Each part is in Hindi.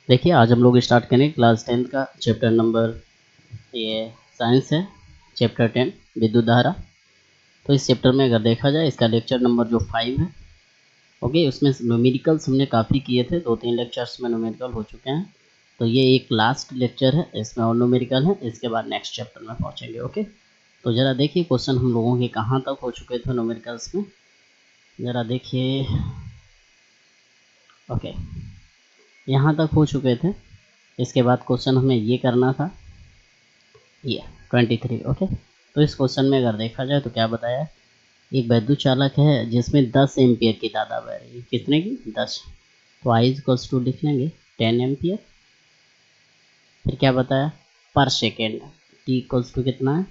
देखिए आज हम लोग स्टार्ट करें क्लास 10 का चैप्टर नंबर ये साइंस है, चैप्टर 10 विद्युत धारा। तो इस चैप्टर में अगर देखा जाए इसका लेक्चर नंबर जो 5 है, ओके। उसमें न्यूमेरिकल्स हमने काफ़ी किए थे, 2-3 लेक्चर्स में न्यूमेरिकल हो चुके हैं। तो ये एक लास्ट लेक्चर है, इसमें और न्यूमेरिकल है। इसके बाद नेक्स्ट चैप्टर में पहुँचेंगे, ओके। तो ज़रा देखिए क्वेश्चन हम लोगों के कहाँ तक हो चुके थे न्यूमेरिकल्स में, ज़रा देखिए। ओके, यहाँ तक हो चुके थे। इसके बाद क्वेश्चन हमें ये करना था, ये 23, ओके। तो इस क्वेश्चन में अगर देखा जाए तो क्या बताया, एक वैद्युत चालक है जिसमें 10 एम्पियर की तादा बह रही है। कितने की? 10। तो आई इक्वल्स टू लिख लेंगे 10 एम्पियर। फिर क्या बताया, पर सेकेंड टी इक्वल्स टू कितना है,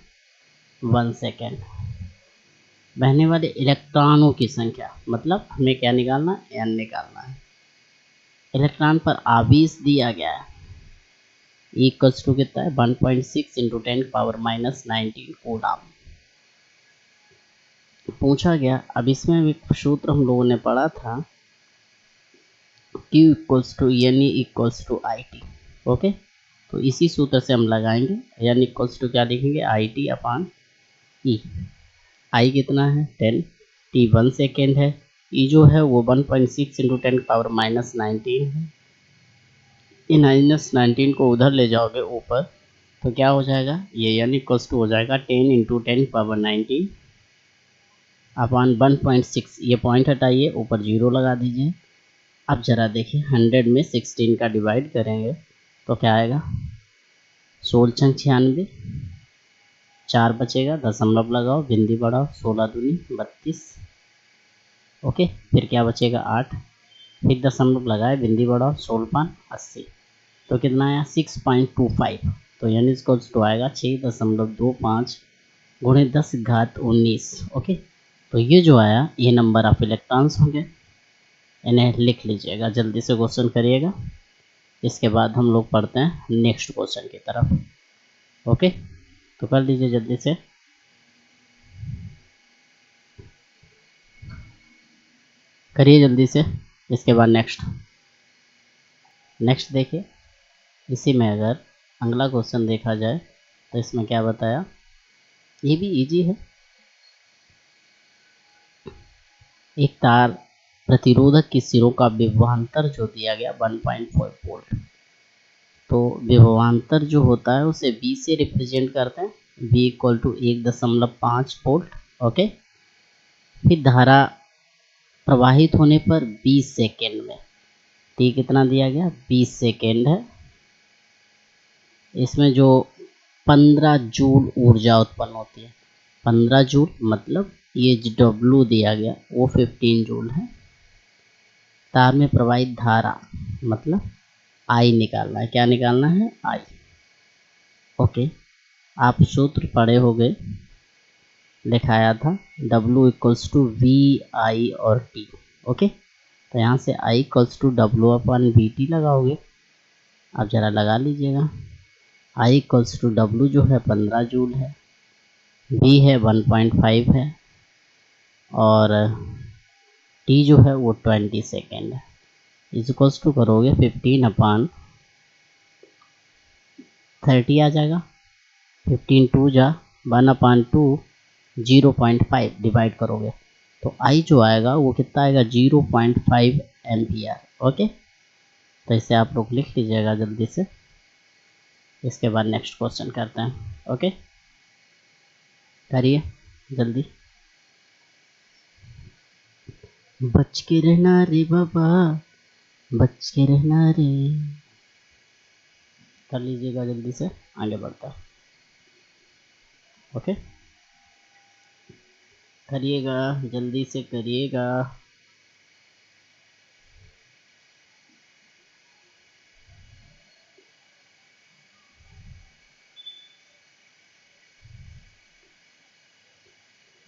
1 सेकेंड। बहने वाले इलेक्ट्रॉनों की संख्या, मतलब हमें क्या निकालना है, एन निकालना है। इलेक्ट्रॉन पर आवेश दिया गया है, इक्वल्स टू कितना है, 1.6 इंटू 10⁻⁻19 कूलम पूछा गया। अब इसमें एक सूत्र हम लोगों ने पढ़ा था, Q equals to N equals to I T, okay. तो इसी सूत्र से हम लगाएंगे, एन इक्वल्स टू क्या लिखेंगे, आई टी अपान ई। आई कितना है 10, टी 1 सेकेंड है, ई जो है वो 1.6 इंटू 10⁻⁻19 है। ये -19 को उधर ले जाओगे ऊपर तो क्या हो जाएगा, ये एन इक्वल्स टू हो जाएगा 10 इंटू 10⁻19 अपान 1.6। ये पॉइंट हटाइए, ऊपर 0 लगा दीजिए। अब जरा देखिए 100 में 16 का डिवाइड करेंगे तो क्या आएगा, 16 96, 4 बचेगा, दशमलव लगाओ, बिंदी बढ़ाओ, 16 दूनी 32, ओके। फिर क्या बचेगा 8, फिर दशमलव लगाए, बिंदी बढ़ाओ, 16 5 80। तो कितना आया 6.25। तो यानी इसको तो आएगा 6.25 गुणे 10 घात 19, ओके। तो ये जो आया ये नंबर ऑफ इलेक्ट्रॉन्स होंगे, इन्हें लिख लीजिएगा, जल्दी से क्वेश्चन करिएगा। इसके बाद हम लोग पढ़ते हैं नेक्स्ट क्वेश्चन की तरफ, ओके। तो कर लीजिए जल्दी से, करिए जल्दी से। इसके बाद नेक्स्ट देखिए। इसी में अगर अगला क्वेश्चन देखा जाए तो इसमें क्या बताया, ये भी इजी है। एक तार प्रतिरोधक की सिरों का विभवांतर जो दिया गया 1.5 वोल्ट। तो विभवांतर जो होता है उसे V से रिप्रेजेंट करते हैं, V equal to 1.5 volt, okay. फिर धारा प्रवाहित होने पर 20 सेकेंड में, टी कितना दिया गया, 20 सेकेंड है। इसमें जो 15 जूल ऊर्जा उत्पन्न होती है, 15 जूल मतलब ये डब्लू दिया गया वो 15 जूल है। तार में प्रवाहित धारा मतलब आई निकालना है, क्या निकालना है, आई, ओके। आप सूत्र पढ़े हो गए, दिखाया था W equals to V I और टी, ओके। तो यहाँ से I equals to W upon V T लगाओगे। अब ज़रा लगा लीजिएगा, I इक्वल्स टू डब्लू जो है 15 जूल है, V है 1.5 है, और T जो है वो 20 सेकेंड है। इज इक्वल्स टू करोगे 15/30 आ जाएगा, 15 2 जा 1/2, 0.5 डिवाइड करोगे तो आई जो आएगा वो कितना आएगा, 0.5 एम्पियर, ओके। तो इसे आप लोग लिख लीजिएगा जल्दी से। इसके बाद नेक्स्ट क्वेश्चन करते हैं, ओके। करिए जल्दी, बच के रहना रे बाबा, बच के रहना रे। कर लीजिएगा जल्दी से, आगे बढ़ता है, ओके। करिएगा जल्दी से करिएगा।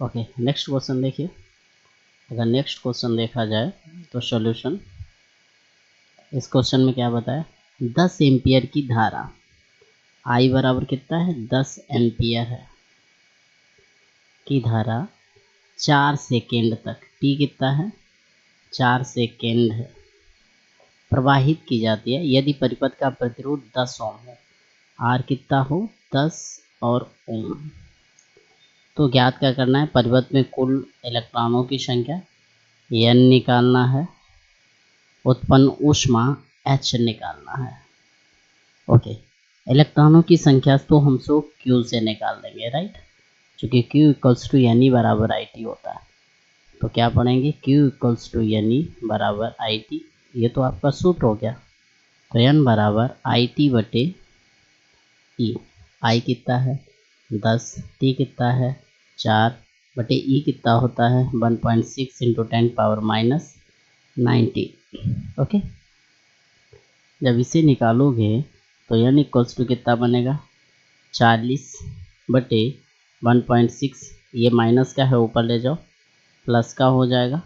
ओके नेक्स्ट क्वेश्चन देखिए। अगर नेक्स्ट क्वेश्चन देखा जाए तो सॉल्यूशन, इस क्वेश्चन में क्या बताया, 10 एम्पियर की धारा, आई बराबर कितना है 10 एम्पियर है, की धारा 4 सेकेंड तक, टी कितना है 4 सेकेंड है, प्रवाहित की जाती है यदि परिपथ का प्रतिरोध 10 ओम हो। आर कितना हो 10 और ओम। तो ज्ञात क्या करना है, परिपथ में कुल इलेक्ट्रॉनों की संख्या n निकालना है, उत्पन्न ऊष्मा h निकालना है। ओके, इलेक्ट्रॉनों की संख्या तो हम सब Q से निकाल देंगे, राइट, क्योंकि Q equals to N E बराबर आई टी होता है। तो क्या पढ़ेंगे, Q equals to N E बराबर आई टी, ये तो आपका सूत्र हो गया। तो n बराबर आई टी बटे ई। आई कितना है 10, टी कितना है 4 बटे ई कितना होता है 1.6 इंटू 10 पावर माइनस 90। ओके, जब इसे निकालोगे तो n इक्वल्स टू कितना बनेगा 40 बटे 1.6, ये माइनस का है ऊपर ले जाओ, प्लस का हो जाएगा,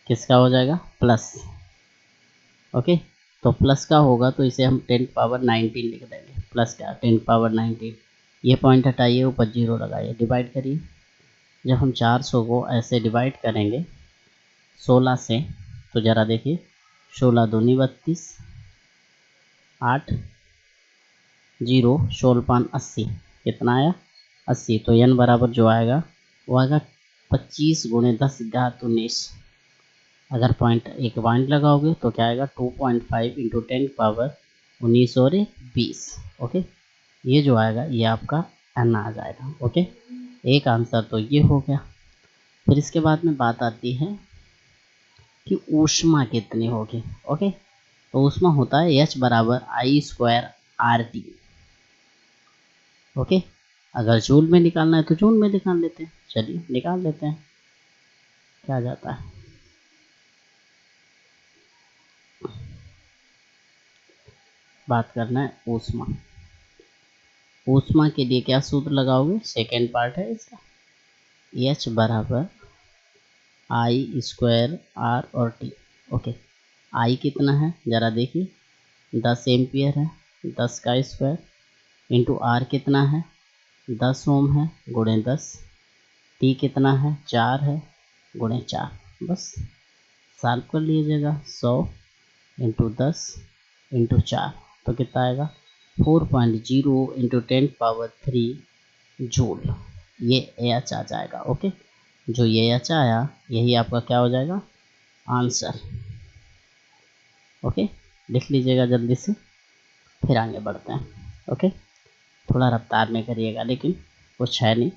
किसका हो जाएगा प्लस। ओके, तो प्लस का होगा तो इसे हम 10 पावर 19 लिख देंगे, प्लस का 10 पावर 19। ये पॉइंट हटाइए, ऊपर जीरो लगाइए, डिवाइड करिए। जब हम 400 को ऐसे डिवाइड करेंगे 16 से, तो ज़रा देखिए 16 दूनी 32, 8 जीरो 16 पान 80, कितना आया 80। तो n बराबर जो आएगा वो आएगा 25 गुणे 10 घात 19। अगर एक पॉइंट लगाओगे तो क्या आएगा 2.5 इंटू 10 पावर 19 और 20। ओके, ये जो आएगा ये आपका n आ जाएगा। ओके, एक आंसर तो ये हो गया। फिर इसके बाद में बात आती है कि ऊष्मा कितनी होगी। ओके, तो ऊष्मा होता है H बराबर आई स्क्वायर आर टी। ओके, अगर जूल में निकालना है तो जूल में निकाल लेते हैं, चलिए निकाल लेते हैं क्या जाता है। बात करना है ऊष्मा। ऊष्मा के लिए क्या सूत्र लगाओगे, सेकेंड पार्ट है इसका, H बराबर आई स्क्वायर आर और टी। ओके, आई कितना है ज़रा देखिए 10 एम्पियर है, 10 का स्क्वायर इंटू आर कितना है 10 ओम है गुणे 10, टी कितना है 4 है गुणे 4, बस सॉल्व कर लीजिएगा। 100 इंटू 10 इंटू 4 तो कितना आएगा 4.0 इंटू 10 पावर 3 जूल, ये एच आ जाएगा। ओके, जो ये एच आया यही आपका क्या हो जाएगा आंसर। ओके, लिख लीजिएगा जल्दी से, फिर आगे बढ़ते हैं। ओके, थोड़ा रफ्तार में करिएगा लेकिन कुछ है नहीं।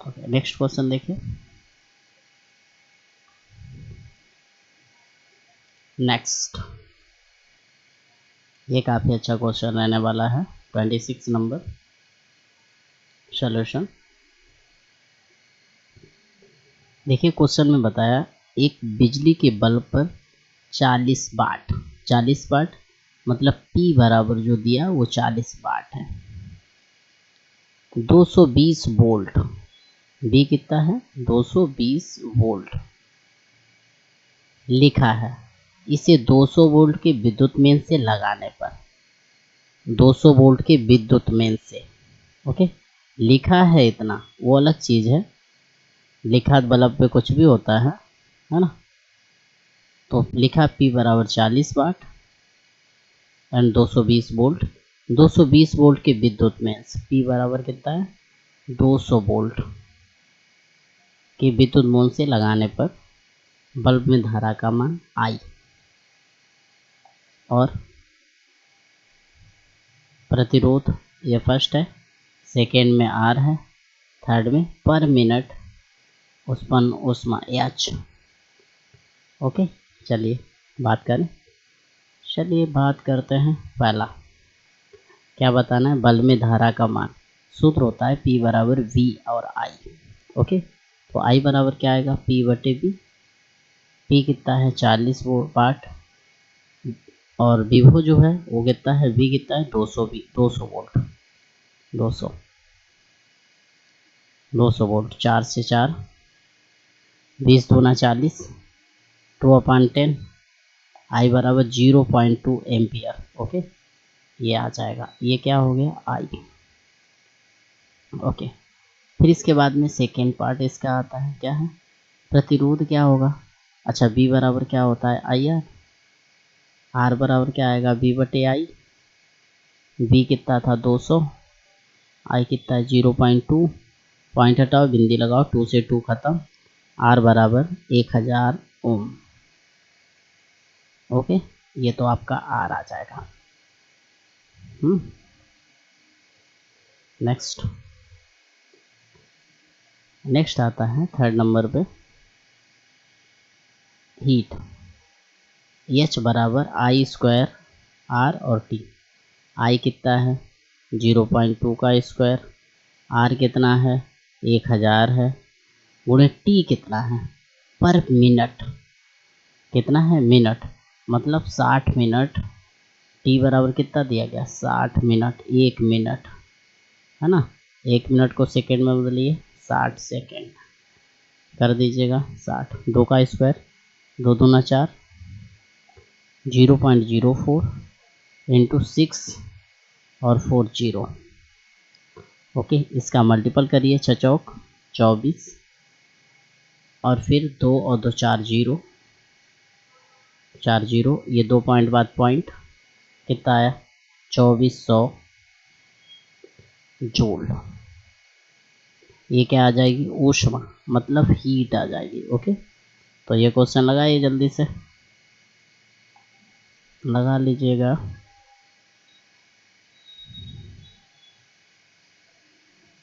ओके, नेक्स्ट क्वेश्चन देखिए। नेक्स्ट, ये काफ़ी अच्छा क्वेश्चन रहने वाला है, 26 नंबर सॉल्यूशन। देखिए क्वेश्चन में बताया एक बिजली के बल्ब पर 40 वाट, 40 वाट मतलब P बराबर जो दिया वो 40 वाट है, 220 वोल्ट, B कितना है 220 वोल्ट लिखा है। इसे 200 वोल्ट के विद्युत मेन से लगाने पर, 200 वोल्ट के विद्युत मेन से, ओके, लिखा है इतना वो अलग चीज़ है, लिखा बल्ब पे कुछ भी होता है ना। तो लिखा P बराबर 40 वाट एंड 220 वोल्ट, 220 वोल्ट के विद्युत में P बराबर कितना है 200 वोल्ट के विद्युत मोल से लगाने पर बल्ब में धारा का मान I, और प्रतिरोध ये फर्स्ट है, सेकेंड में R है, थर्ड में पर मिनट उत्पन्न ऊष्मा H। ओके, चलिए बात करें, चलिए बात करते हैं। पहला क्या बताना है, बल्ब में धारा का मान, सूत्र होता है P बराबर V और I। ओके, तो I बराबर क्या आएगा P बटे V, P कितना है 40 वाट और विभव जो है वो कितना है V कितना है 200 वोल्ट, 200 वोल्ट, 4 से 4 20 दूना 40, 2/10, I बराबर 0.2 एम्पियर। ओके, ये आ जाएगा, ये क्या हो गया I। ओके, फिर इसके बाद में सेकेंड पार्ट इसका आता है, क्या है प्रतिरोध क्या होगा अच्छा बी बराबर क्या होता है आई आर बराबर क्या आएगा बी बटे आई। बी कितना था 200, आई कितना है 0.2, पॉइंट हटाओ बिंदी लगाओ 2 से 2 खत्म, आर बराबर 1000 ओम। ओके, ये तो आपका आर आ जाएगा। नेक्स्ट आता है थर्ड नंबर पे हीट। एच बराबर आई स्क्वायर आर और टी। आई कितना है 0.2 का स्क्वायर, आर कितना है 1000 है, गुणे टी कितना है पर मिनट, कितना है मिनट, मतलब 60 मिनट। टी बराबर कितना दिया गया 60 मिनट, 1 मिनट है ना, 1 मिनट को सेकेंड में बदलिए 60 सेकेंड कर दीजिएगा। 60 2 का स्क्वायर 2 दूना 4, 0.04 इंटू 6 और 4 0। ओके, इसका मल्टीपल करिए 6 चौक 24 और फिर 2 और 2 4 0, 4 0, ये 2 पॉइंट बाद पॉइंट कितना आया 2400 जूल। ये क्या आ जाएगी ऊष्मा, मतलब हीट आ जाएगी। ओके, तो ये क्वेश्चन लगाइए जल्दी से, लगा लीजिएगा।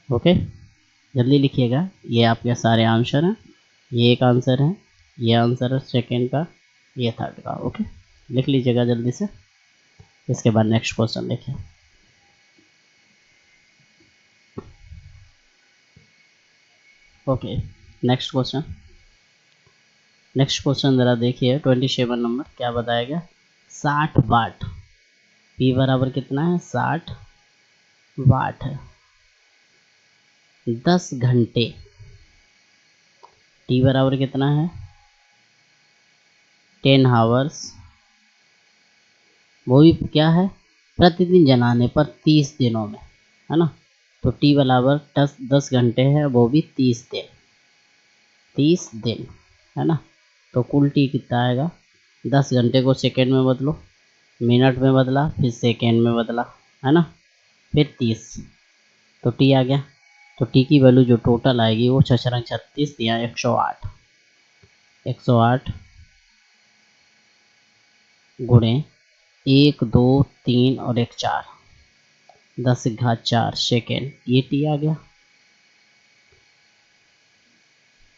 ओके, जल्दी लिखिएगा, ये आपके सारे आंसर हैं। ये एक आंसर है, ये आंसर है सेकेंड का, ये थर्ड का। ओके, लिख लीजिएगा जल्दी से। इसके बाद नेक्स्ट क्वेश्चन देखिए। ओके, नेक्स्ट क्वेश्चन ज़रा देखिए 27 नंबर क्या बताया गया 60 वाट। पी बराबर कितना है 60 वाट है, 10 घंटे। टी बराबर कितना है 10 हावर्स, वो भी क्या है प्रतिदिन जलाने पर 30 दिनों में, है ना। तो टी बराबर 10 घंटे है, वो भी 30 दिन, 30 दिन है ना। तो कुल टी कितना आएगा 10 घंटे को सेकेंड में बदलो, मिनट में बदला, फिर सेकेंड में बदला, है ना, फिर 30, तो टी आ गया। तो टी की वैल्यू जो टोटल आएगी वो 6 36 या 108, 108 गुणे 1 2 3 और 1 4, 10 घात 4 सेकेंड, ये टी आ गया।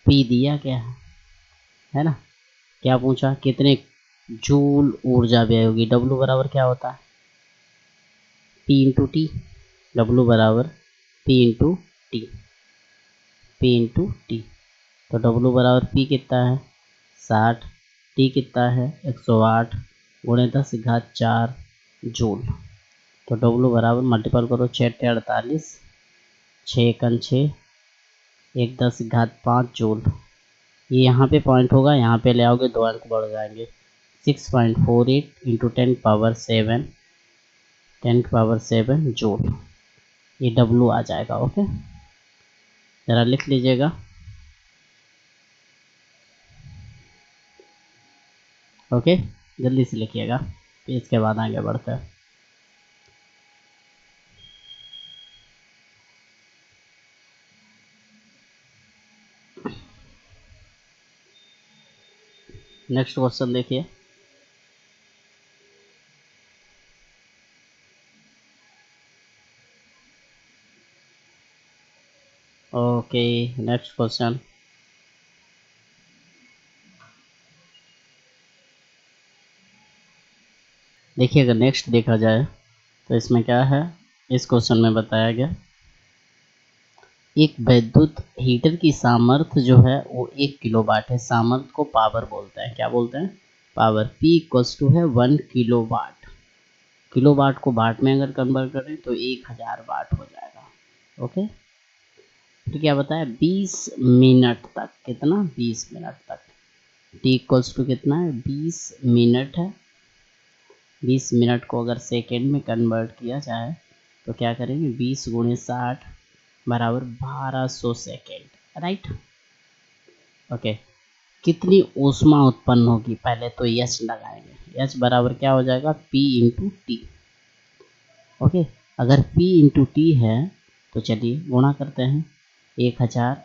पी दिया क्या है ना, क्या पूछा कितने जूल ऊर्जा व्यय होगी। डब्लू बराबर क्या होता है पी इंटू टी, डब्लू बराबर P into T, P into T. तो डब्लू बराबर पी कितना है 60, टी कितना है 108 गुणे 10 घात 4 जूल। तो डब्लू बराबर मल्टीपल करो 6 48, 6 6, 1 10 घात 5 जूल। ये यहाँ पे पॉइंट होगा, यहाँ पे ले आओगे 2 अंक बढ़ जाएंगे, 6.48 इंटू 10 पावर 7, 10 पावर 7 जूल, ये डब्लू आ जाएगा। ओके, ज़रा लिख लीजिएगा। ओके, जल्दी से लिखिएगा, फिर इसके बाद आगे बढ़ते हैं। नेक्स्ट क्वेश्चन देखिए। ओके, नेक्स्ट क्वेश्चन देखिए। अगर नेक्स्ट देखा जाए तो इसमें क्या है, इस क्वेश्चन में बताया गया एक विद्युत हीटर की सामर्थ्य जो है वो 1 किलोवाट है। सामर्थ्य को पावर बोलते हैं, क्या बोलते हैं पावर। P इक्वल्स टू है 1 किलोवाट। किलोवाट को वाट में अगर कन्वर्ट करें तो 1000 वाट हो जाएगा। ओके, तो क्या बताया 20 मिनट तक, कितना 20 मिनट तक। T इक्वल्स टू कितना है 20 मिनट है। 20 मिनट को अगर सेकेंड में कन्वर्ट किया जाए तो क्या करेंगे 20 गुणे 60 बराबर 1200 सेकेंड, राइट। ओके, कितनी ऊष्मा उत्पन्न होगी, पहले तो एच लगाएंगे। एच बराबर क्या हो जाएगा, पी इंटू टी। ओके, अगर P इंटू टी है तो चलिए गुणा करते हैं। 1000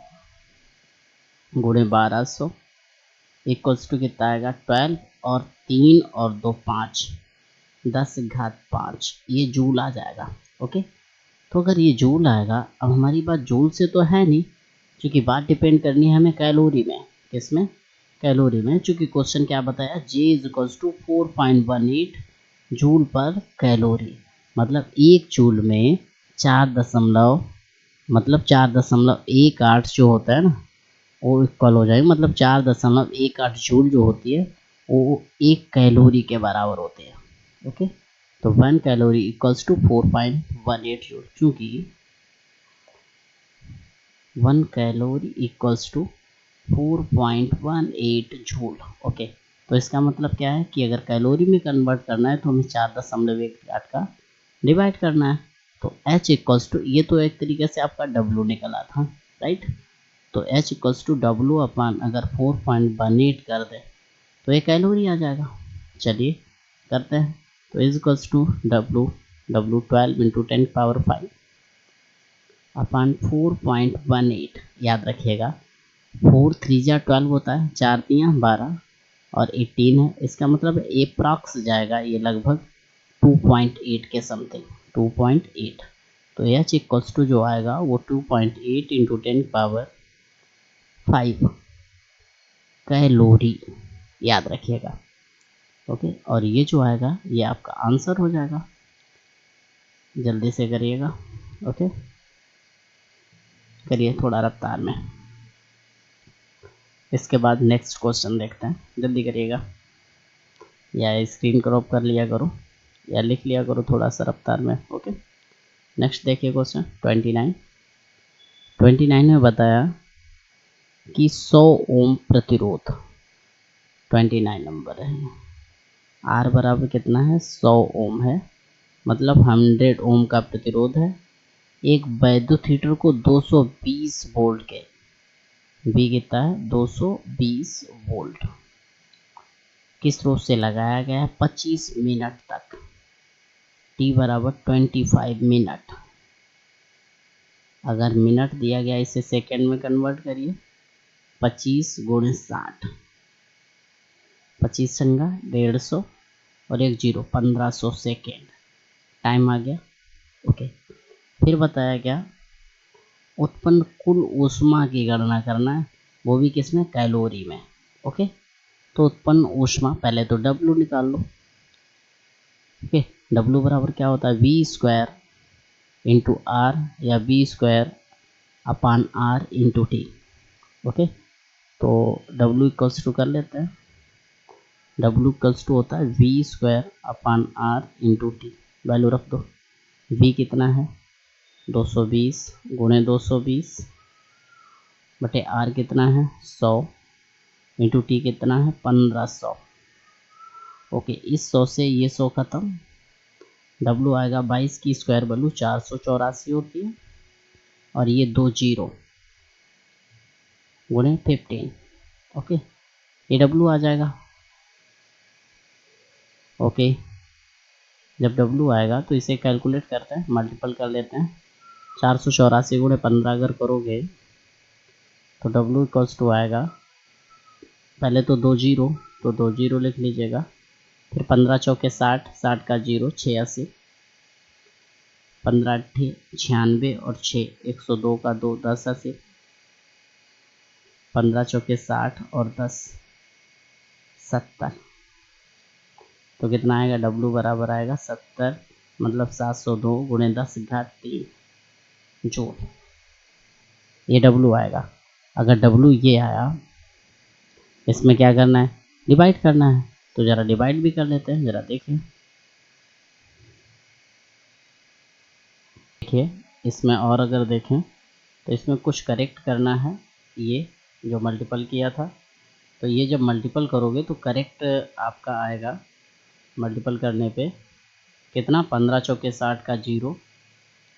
गुणे 1200 इक्वल्स टू कितना आएगा 12 और 3 और 2 5, 10⁵5 ये जूल आ जाएगा। ओके, तो अगर ये जूल आएगा, अब हमारी बात जूल से तो है नहीं, क्योंकि बात डिपेंड करनी है हमें कैलोरी में। किसमें, कैलोरी में, चूँकि क्वेश्चन क्या बताया, J is equals to 4.18 joule per calorie, मतलब एक जूल में 4.18 जो होता है ना वो इक्वल हो जाएगा, मतलब 4.18 जूल जो होती है वो 1 कैलोरी के बराबर होते हैं। ओके, तो 1 कैलोरी इक्वल्स टू 4.18 जूल, चूँकि 1 calorie equals to 4.18 joule. Okay, तो इसका मतलब क्या है कि अगर कैलोरी में कन्वर्ट करना है तो हमें 4.18 का डिवाइड करना है। तो H इक्वल्स टू, ये तो एक तरीके से आपका W निकला था, राइट। तो H इक्वल्स टू W अपान अगर 4.18 कर दे तो ये कैलोरी आ जाएगा। चलिए करते हैं। तो is equals to W 12 into 10⁵ upon 4.18, याद रखिएगा 4 3 12 होता है, 4 3 12 और 18 है, इसका मतलब एप्रॉक्स जाएगा ये लगभग 2.8 के समथिंग, 2.8। तो H इक्वल्स टू जो आएगा वो 2.8 इंटू 10⁵ कैलोरी, याद रखिएगा। ओके, और ये जो आएगा ये आपका आंसर हो जाएगा, जल्दी से करिएगा। ओके, करिए थोड़ा रफ्तार में। इसके बाद नेक्स्ट क्वेश्चन देखते हैं, जल्दी करिएगा, या स्क्रीन क्रॉप कर लिया करो या लिख लिया करो थोड़ा सा रफ्तार में। ओके, नेक्स्ट देखिए क्वेश्चन 29 में बताया कि 100 ओम प्रतिरोध, 29 नंबर है, R बराबर कितना है 100 ओम है, मतलब 100 ओम का प्रतिरोध है। एक वैद्युत हीटर को 220 वोल्ट के, V कितना है 220 वोल्ट किस स्रोत से लगाया गया है 25 मिनट तक, T बराबर 25 मिनट। अगर मिनट दिया गया इसे सेकंड में कन्वर्ट करिए, 25 गुणे 60, 25 संगा 150 और एक 0, 1500 सेकेंड, टाइम आ गया। ओके, फिर बताया क्या, उत्पन्न कुल ऊष्मा की गणना करना है, वो भी किसमें, कैलोरी में। ओके, तो उत्पन्न ऊष्मा, पहले तो W निकाल लो। ओके, W बराबर क्या होता है V² इंटू R या V² अपान R इंटू टी। ओके, तो W इक्वल्स टू कर लेते हैं, W इक्वल्स टू होता है V² अपान R इंटू टी, वैल्यू रख दो। V कितना है 220 गुणे 220 बटे R कितना है 100 इंटू टी कितना है 1500। ओके, इस 100 से ये 100 खत्म, W आएगा 22 की स्क्वायर वैल्यू 484 होती है, और ये 2 0 गुणे 15। ओके, ये W आ जाएगा। ओके, जब W आएगा तो इसे कैलकुलेट करते हैं, मल्टीपल कर लेते हैं, 484 गुणे 15 अगर करोगे तो W इक्वल्स टू आएगा, पहले तो 2 0, तो 2 0 लिख लीजिएगा, फिर 15 चौके 60, 60 का 0 86, 15 8 96 और 6 102 का 2 10 80, 15 चौके 60 और 10 70, तो कितना आएगा W बराबर आएगा 70, मतलब 702 गुणे 10⁻³ जूल, ये W आएगा। अगर W ये आया, इसमें क्या करना है, डिवाइड करना है, तो ज़रा डिवाइड भी कर लेते हैं, ज़रा देखिए। देखिए इसमें और अगर देखें तो इसमें कुछ करेक्ट करना है, ये जो मल्टीपल किया था, तो ये जब मल्टीपल करोगे तो करेक्ट आपका आएगा, मल्टीपल करने पे कितना, 15 चौके 60 का 0,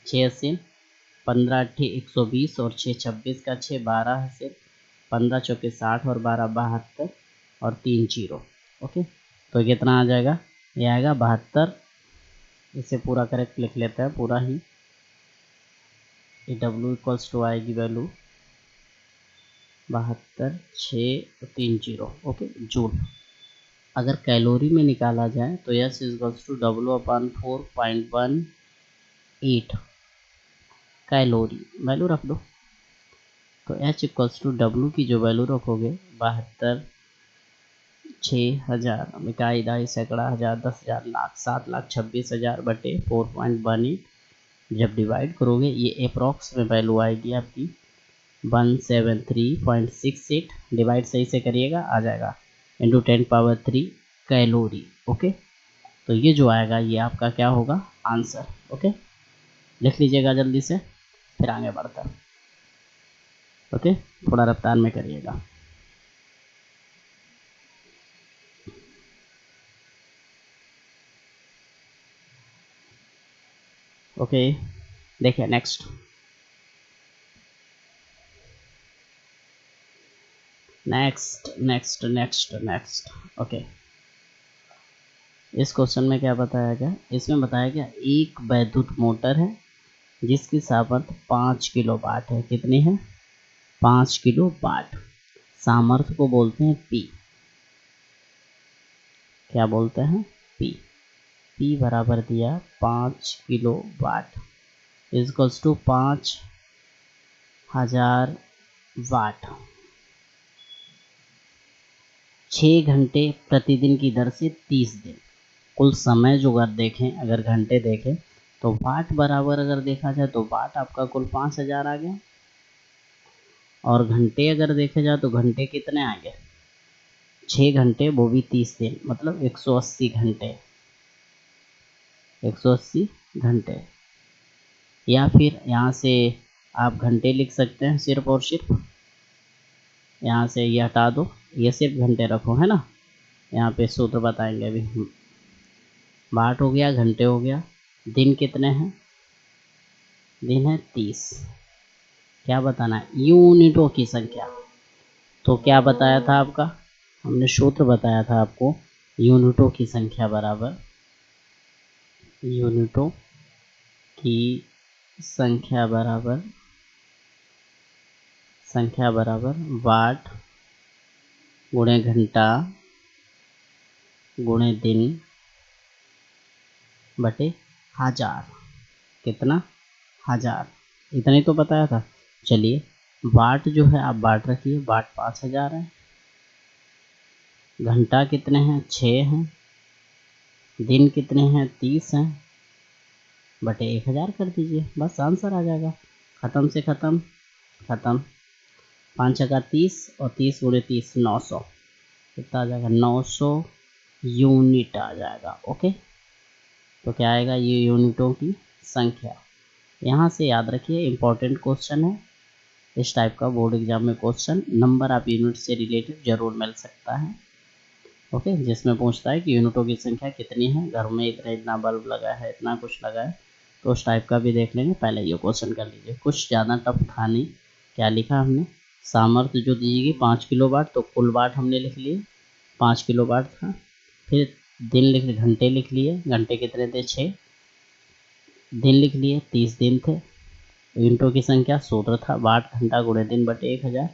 6 80, 15 8 120 और 6 26 का 6 12 80, 15 चौके 60 और 12 72 और 3 जीरो। ओके, तो कितना आ जाएगा, ये आएगा 72। इसे पूरा करेक्ट लिख लेते हैं पूरा ही। ये W इक्वल्स टू आएगी वैल्यू 72 6 3 जीरो। Okay, joule. अगर कैलोरी में निकाला जाए तो S equals to W/4.18 calorie value रख दो। तो H इक्वल्स टू W की जो वैल्यू रखोगे 72 6000 इकाई दहाई सैकड़ा हज़ार 10,000 लाख 7,26,000 बटे 4.18 जब डिवाइड करोगे ये अप्रॉक्स में वैल्यू आएगी आपकी 173.68। डिवाइड सही से करिएगा, आ जाएगा इंटू 10⁻³ कैलोरी। ओके, तो ये जो आएगा ये आपका क्या होगा, आंसर। ओके, लिख लीजिएगा जल्दी से, फिर आगे बढ़ता है। ओके, थोड़ा रफ्तार में करिएगा। ओके, देखिए next next next next next. Okay, इस क्वेश्चन में क्या बताया गया, इसमें बताया गया एक वैद्युत मोटर है जिसकी सामर्थ्य 5 किलो वाट है। कितनी है, 5 किलो वाट। सामर्थ्य को बोलते हैं P। क्या बोलते हैं, P। P बराबर दिया 5 किलो वाट इक्वल्स टू 5000 वाट 6 घंटे प्रतिदिन की दर से 30 दिन। कुल समय जो अगर देखें, अगर घंटे देखें तो वाट बराबर अगर देखा जाए तो वाट आपका कुल 5000 आ गया, और घंटे अगर देखे जाए तो घंटे कितने आ गए, 6 घंटे वो भी 30 दिन, मतलब 180 घंटे। 180 घंटे, या फिर यहाँ से आप घंटे लिख सकते हैं सिर्फ और सिर्फ। यहाँ से ये हटा दो, ये सिर्फ घंटे रखो, है ना। यहाँ पे सूत्र बताएंगे अभी। वाट हो गया, घंटे हो गया, दिन कितने हैं, दिन है 30। क्या बताना है, यूनिटों की संख्या। तो क्या बताया था आपका, हमने सूत्र बताया था आपको, यूनिटों की संख्या बराबर, यूनिटों की संख्या बराबर वाट गुणे घंटा गुणे दिन बटे 1000। कितना, 1000। इतना ही तो बताया था। चलिए, वाट जो है आप वाट रखिए, वाट 5000 है, घंटा कितने हैं, 6 हैं, दिन कितने हैं, 30 हैं, बटे 1000 कर दीजिए, बस आंसर आ जाएगा। ख़त्म से ख़त्म, ख़त्म। 5 का 30 और 30 गुणे 30 900, कितना आ जाएगा, 900 यूनिट आ जाएगा। ओके, तो क्या आएगा, ये यूनिटों की संख्या। यहाँ से याद रखिए, इम्पोर्टेंट क्वेश्चन है इस टाइप का, बोर्ड एग्जाम में क्वेश्चन नंबर ऑफ यूनिट से रिलेटेड जरूर मिल सकता है। ओके, जिसमें पूछता है कि यूनिटों की संख्या कितनी है, घर में इतना इतना बल्ब लगा है, इतना कुछ लगा है, तो उस टाइप का भी देख लेंगे। पहले ये क्वेश्चन कर लीजिए, कुछ ज़्यादा टफ था नहीं। क्या लिखा हमने, सामर्थ्य जो दीजिएगी 5 किलो वाट, तो कुल वाट हमने लिख लिए 5 किलो वाट था। फिर दिन लिख लिए, घंटे लिख लिए, घंटे कितने थे, 6। दिन लिख लिए, 30 दिन थे। यूनिटों की संख्या सूत्र था वाट घंटा गुणे दिन बटे 1000।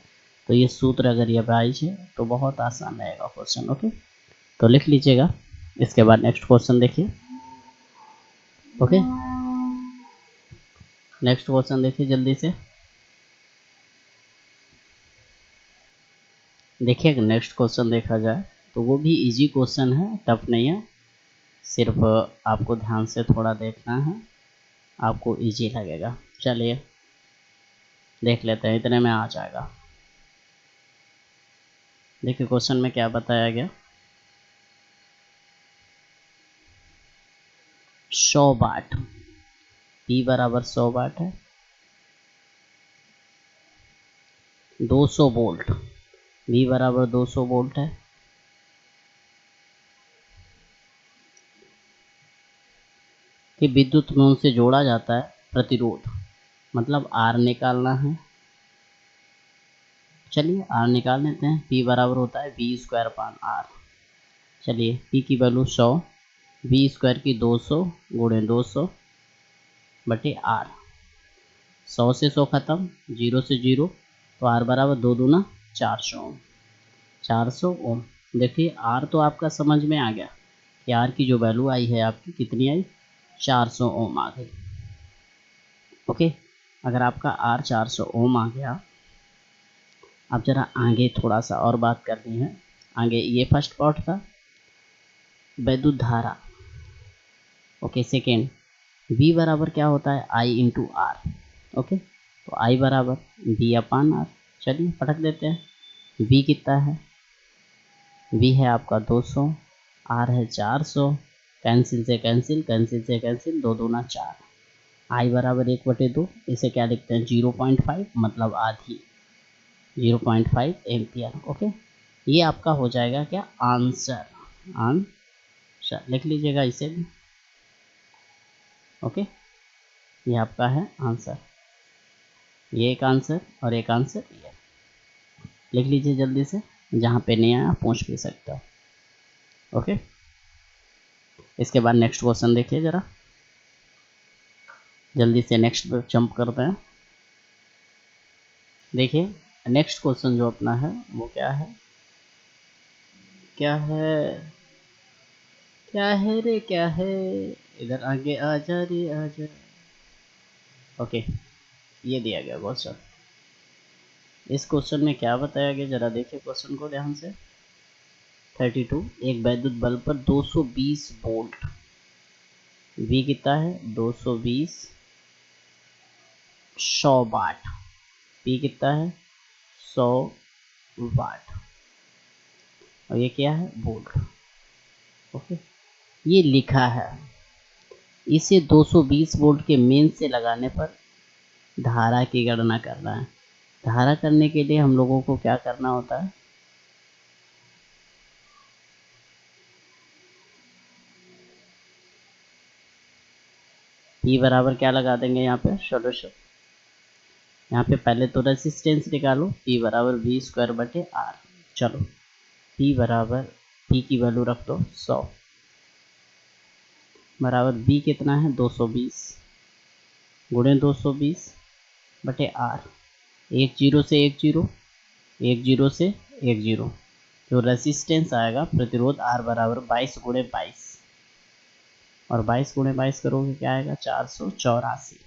तो ये सूत्र अगर ये प्राइज है तो बहुत आसान रहेगा क्वेश्चन। ओके, तो लिख लीजिएगा। इसके बाद नेक्स्ट क्वेश्चन देखिए। ओके, नेक्स्ट क्वेश्चन देखिए जल्दी से। देखिए, अगर नेक्स्ट क्वेश्चन देखा जाए तो वो भी इजी क्वेश्चन है, टफ नहीं है। सिर्फ आपको ध्यान से थोड़ा देखना है, आपको इजी लगेगा। चलिए देख लेते हैं, इतने में आ जाएगा। देखिए क्वेश्चन में क्या बताया गया, 100 वाट, P बराबर 100 वाट है, 200 वोल्ट, V बराबर 200 वोल्ट है, कि विद्युत में उनसे जोड़ा जाता है प्रतिरोध, मतलब R निकालना है, चलिए आर निकाल लेते हैं। पी बराबर होता है वी स्क्वायर अपान आर। चलिए पी की वैल्यू 100, वी स्क्वायर की 200 गुणे 200 बटे आर। 100 से 100 खत्म, 0 से 0, तो आर बराबर 2 दूना 400 ओम। 400 ओम। देखिए आर तो आपका समझ में आ गया कि आर की जो वैल्यू आई है आपकी कितनी आई, 400 ओम आ गई। ओके, अगर आपका आर 400 ओम आ गया, अब जरा आगे थोड़ा सा और बात करनी है। आगे ये फर्स्ट पार्ट था वैद्युत धारा। ओके, सेकेंड V बराबर क्या होता है I इंटू आर। ओके, तो I बराबर V अपान आर। चलिए पटक देते हैं। V कितना है, V है आपका 200, R है 400, कैंसिल से कैंसिल, कैंसिल से कैंसिल, 2 दूना 4। I बराबर 1/2, इसे क्या लिखते हैं 0.5, मतलब आधी, 0.5 एम्पियर। ओके, ये आपका हो जाएगा क्या आंसर। आंसर लिख लीजिएगा इसे भी। ओके, ये आपका है आंसर। ये एक आंसर और एक आंसर ये लिख लीजिए जल्दी से, जहाँ पे नहीं आया पूछ भी सकता हो। ओके, इसके बाद नेक्स्ट क्वेश्चन देखिए जरा जल्दी से, नेक्स्ट पे जंप करते हैं। देखिए नेक्स्ट क्वेश्चन जो अपना है वो क्या है, क्या है, क्या है रे क्या है, इधर आगे आ जा रे आ जा। ओके, ये दिया गया क्वेश्चन। इस क्वेश्चन में क्या बताया गया जरा देखिए क्वेश्चन को ध्यान से। 32, एक वैद्युत बल्ब पर 220 वोल्ट, V कितना है 220, 100 वाट, P कितना है 100 वाट, और ये क्या है वोल्ट। ओके, ये लिखा है, इसे 220 वोल्ट के मेन से लगाने पर धारा की गणना करना है। धारा करने के लिए हम लोगों को क्या करना होता है, P बराबर क्या लगा देंगे यहाँ पे सोल्यूशन। यहाँ पे पहले तो रेसिस्टेंस निकालो, P बराबर V स्क्वायर बटे R। चलो P बराबर, P की वैल्यू रख दो 100, बराबर V कितना है 220 गुणे 220 बटे R। एक जीरो से एक जीरो, एक जीरो से एक जीरो, जो रेसिस्टेंस आएगा प्रतिरोध R बराबर 22 गुणे 22, और 22 गुणे 22 करोगे क्या आएगा 484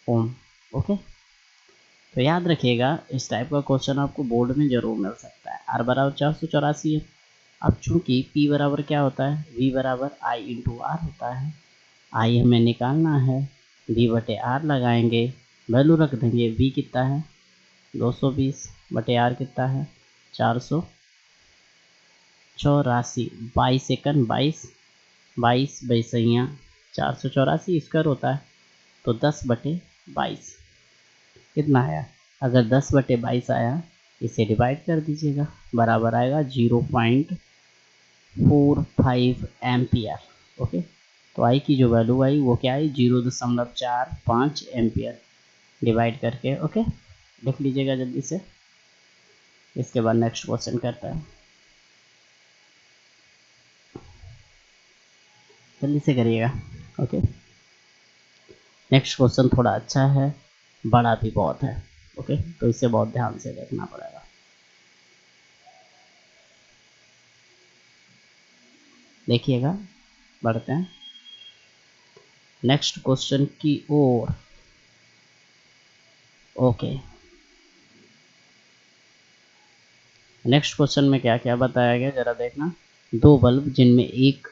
ओम। ओके, तो याद रखिएगा इस टाइप का क्वेश्चन आपको बोर्ड में जरूर मिल सकता है। R बराबर 484 है। अब चूंकि P बराबर क्या होता है, V बराबर I इंटू आर होता है, I हमें निकालना है, V बटे आर लगाएंगे, वैल्यू रख देंगे, V कितना है 220 बटे आर कितना है 484, 22 सेकंड 22, 22 बैसैया 484 स्क्वायर होता है, तो 10 बटे 22 कितना आया, अगर 10 बटे 22 आया इसे डिवाइड कर दीजिएगा, बराबर आएगा 0.45 एम्पियर। ओके, तो आई की जो वैल्यू आई वो क्या आई 0.45 एम्पियर डिवाइड करके। ओके, लिख लीजिएगा जल्दी से। इसके बाद नेक्स्ट क्वेश्चन करता है, जल्दी से करिएगा। ओके, नेक्स्ट क्वेश्चन थोड़ा अच्छा है, बड़ा भी बहुत है। ओके, तो इसे बहुत ध्यान से देखना पड़ेगा। देखिएगा, बढ़ते हैं नेक्स्ट क्वेश्चन की ओर। ओके, नेक्स्ट क्वेश्चन में क्या क्या बताया गया जरा देखना। दो बल्ब जिनमें एक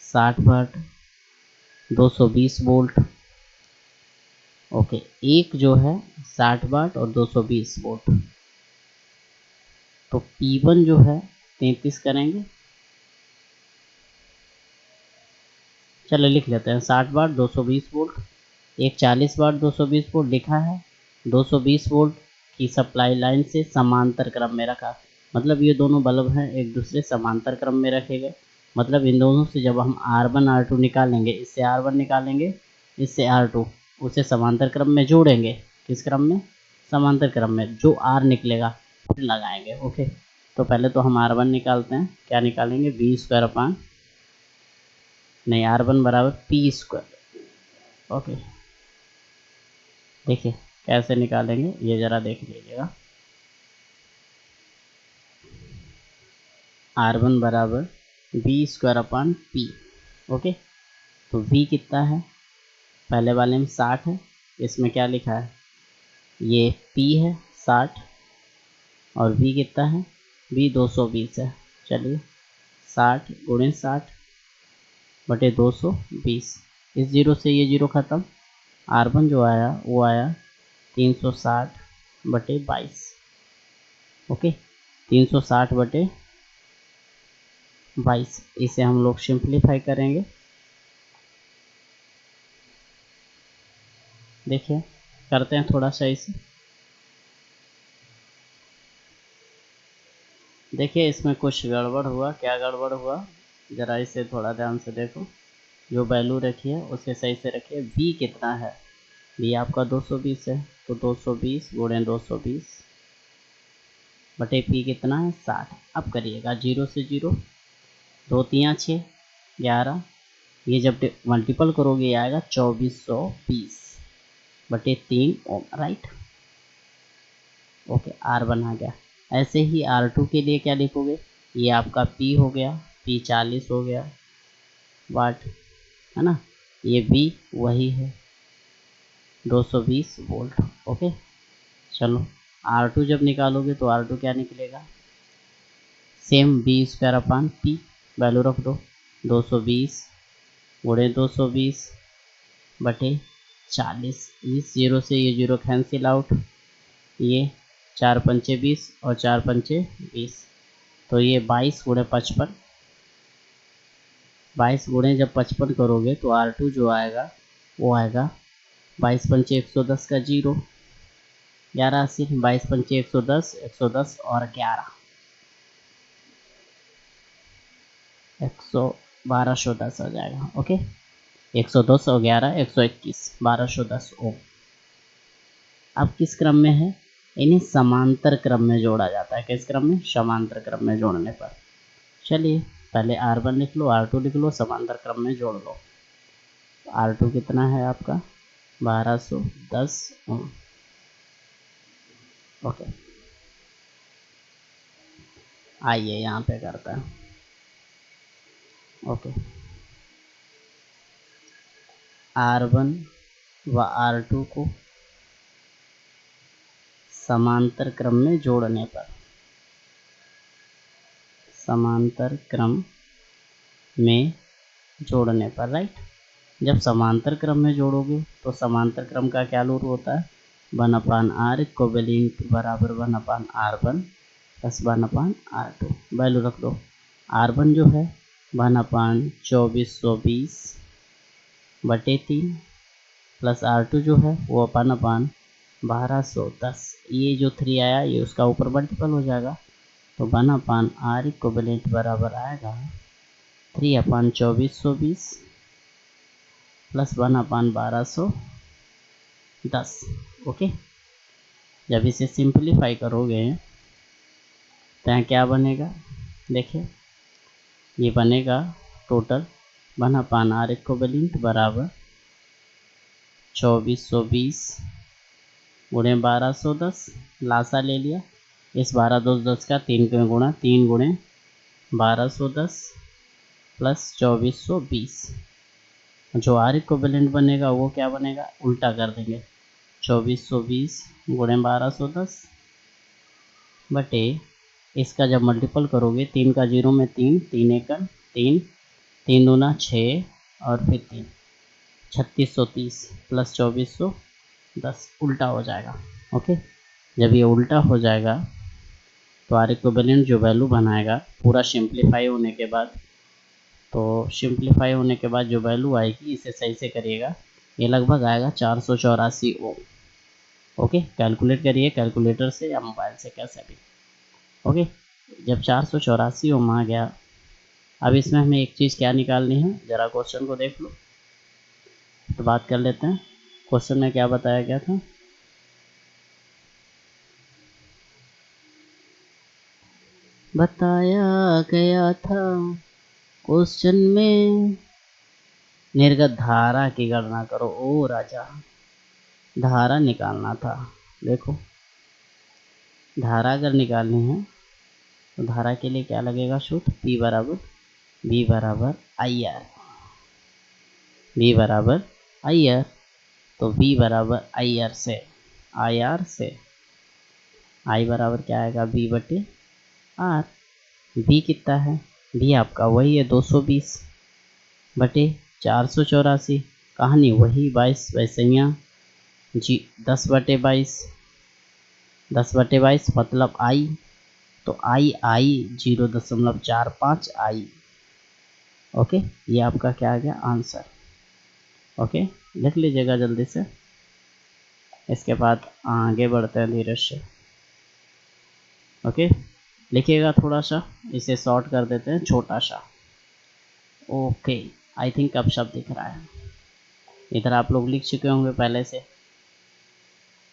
60 वाट 220 वोल्ट, ओके, एक जो है 60 वाट और 220 वोल्ट, तो P1 जो है 33 करेंगे। चलो लिख लेते हैं 60 वाट 220 वोल्ट, एक 40 वाट 220 वोल्ट लिखा है, 220 वोल्ट की सप्लाई लाइन से समांतर क्रम में रखा, मतलब ये दोनों बल्ब हैं एक दूसरे समांतर क्रम में रखे गए, मतलब इन दोनों से जब हम R1 R2 निकालेंगे, इससे R1 निकालेंगे, इससे R2, उसे समांतर क्रम में जोड़ेंगे, किस क्रम में समांतर क्रम में जो R निकलेगा फिर लगाएंगे। ओके, तो पहले तो हम R1 निकालते हैं। क्या निकालेंगे? V स्क्वायर अपान नहीं, R1 बराबर P स्क्वायर। ओके, देखिए कैसे निकालेंगे ये ज़रा देख लीजिएगा। R1 बराबर V square upon P। Okay, तो V कितना है? पहले वाले में 60 है, इसमें क्या लिखा है? ये P है 60 और V कितना है? V 220 है। चलिए 60 गुणे 60 बटे 220, इस जीरो से ये जीरो ख़त्म। R1 जो आया वो आया 360 बटे 22। ओके, 360 बटे 22, इसे हम लोग सिंप्लीफाई करेंगे। देखिए करते हैं थोड़ा सा इसे। देखिए इसमें कुछ गड़बड़ हुआ। क्या गड़बड़ हुआ? ज़रा इसे थोड़ा ध्यान से देखो। जो वैल्यू रखी है उसे सही से रखिए। V कितना है? V आपका 220 है, तो 220 गुणे 220 बटे P कितना है? 60। अब करिएगा जीरो से जीरो, 2 3 6 11, ये जब मल्टीपल करोगे ये आएगा 2420 बटे 3 ओम, राइट। ओके, R1 आ गया। ऐसे ही R2 के लिए क्या लिखोगे? ये आपका P हो गया, P 40 हो गया वाट, है ना। ये V वही है 220 वोल्ट। ओके, चलो R2 जब निकालोगे तो R2 क्या निकलेगा? Same V square upon P, value रख दो 220 गुणे 220 बटे 40। इस जीरो से ये जीरो कैंसिल आउट, ये 4 पंचे 20 और 4 पंचे 20, तो ये 22 गुणे 55। 22 गुणे जब 55 करोगे तो R2 जो आएगा वो आएगा 22 पंचे 110 का जीरो, 1180, 22 पंचे 110, 110 और 11, 1210 हो जाएगा। ओके, 110 और 11 121, 1210 ओम। अब किस क्रम में है? इन्हें समांतर क्रम में जोड़ा जाता है। किस क्रम में? समांतर क्रम में जोड़ने पर। चलिए पहले R1 लिख लो, R2 लिख लो, समांतर क्रम में जोड़ लो। R2 कितना है आपका? 1210 ओम। ओके, आइए यहाँ पे करता है। ओके, R1 व R2 को समांतर क्रम में जोड़ने पर, समांतर क्रम में जोड़ने पर, राइट। जब समांतर क्रम में जोड़ोगे तो समांतर क्रम का क्या रूल होता है? 1/r इक्विवेलेंट बराबर 1/r1 प्लस 1/r2। वैल्यू रख दो। R1 जो है 1/2420 बटे 3 प्लस R2 जो है वो 1/1210। ये जो 3 आया ये उसका ऊपर मल्टीपल हो जाएगा, तो 1/r इक्विवेलेंट बराबर आएगा 3/2420 प्लस 1/1210। ओके, जब इसे सिंप्लीफाई करोगे तो यहाँ क्या बनेगा? देखिए ये बनेगा टोटल 1/r इक्विवेलेंट बराबर 2420 गुणे 1210, लासा ले लिया। इस 12 2 10 का 3 के गुणा, 3 गुणे 1210 प्लस 2420। जो R इक्विवेलेंट बनेगा वो क्या बनेगा? उल्टा कर देंगे, 2420 गुणे 1210 बटे, इसका जब मल्टीपल करोगे 3 का जीरो में 3, 3 एकड़ 3, 3 दूना 6 और फिर 3, 3630 प्लस 2410 उल्टा हो जाएगा। ओके, जब ये उल्टा हो जाएगा तो R इक्विवेलेंट जो वैल्यू बनाएगा पूरा सिंप्लीफाई होने के बाद, तो सिंप्लीफाई होने के बाद जो वैल्यू आएगी इसे सही से करिएगा, ये लगभग आएगा 484 ओम। ओके, कैलकुलेट करिए कैलकुलेटर से या मोबाइल से, कैसे भी। ओके, जब 484 ओम आ गया, अब इसमें हमें एक चीज़ क्या निकालनी है, ज़रा क्वेश्चन को देख लो तो बात कर लेते हैं। क्वेश्चन में क्या बताया गया था? बताया गया था क्वेश्चन में, निर्गत धारा की गणना करो। ओ राजा, धारा निकालना था। देखो, धारा अगर निकालनी है तो धारा के लिए क्या लगेगा सूत्र, P बराबर V बराबर आई आर। V बराबर आई आर, तो V बराबर आई आर से, आई आर से आई बराबर क्या आएगा, V बटे आर। V कितना है, V आपका वही है 220 बटे 484। कहानी वही 22 वैसे ही यहाँ जी 10 बटे 22, 10 बटे 22 मतलब आई, तो आई 0.45 आई। ओके, ये आपका क्या आ गया आंसर। ओके, लिख लीजिएगा जल्दी से। इसके बाद आगे बढ़ते हैं धीरे से। ओके, लिखिएगा थोड़ा सा, इसे शॉर्ट कर देते हैं छोटा सा। ओके, आई थिंक अब सब दिख रहा है। इधर आप लोग लिख चुके होंगे पहले से,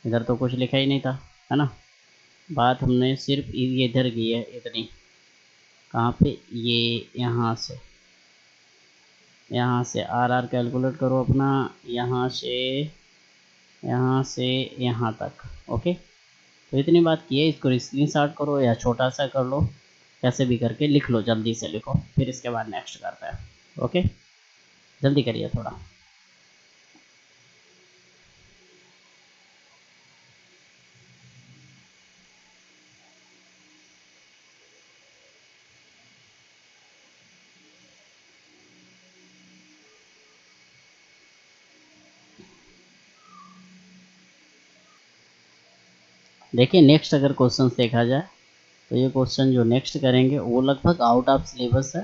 इधर तो कुछ लिखा ही नहीं था, है ना। बात हमने सिर्फ ये इधर की है इतनी, कहाँ पे, ये यहाँ से आर आर कैलकुलेट करो अपना, यहाँ से यहाँ तक। ओके, तो इतनी बात की है, इसको स्क्रीनशॉट करो या छोटा सा कर लो, कैसे भी करके लिख लो, जल्दी से लिखो, फिर इसके बाद नेक्स्ट करते हैं। ओके, जल्दी करिए थोड़ा। देखिए, नेक्स्ट अगर क्वेश्चन देखा जाए तो ये क्वेश्चन जो नेक्स्ट करेंगे वो लगभग आउट ऑफ सिलेबस है,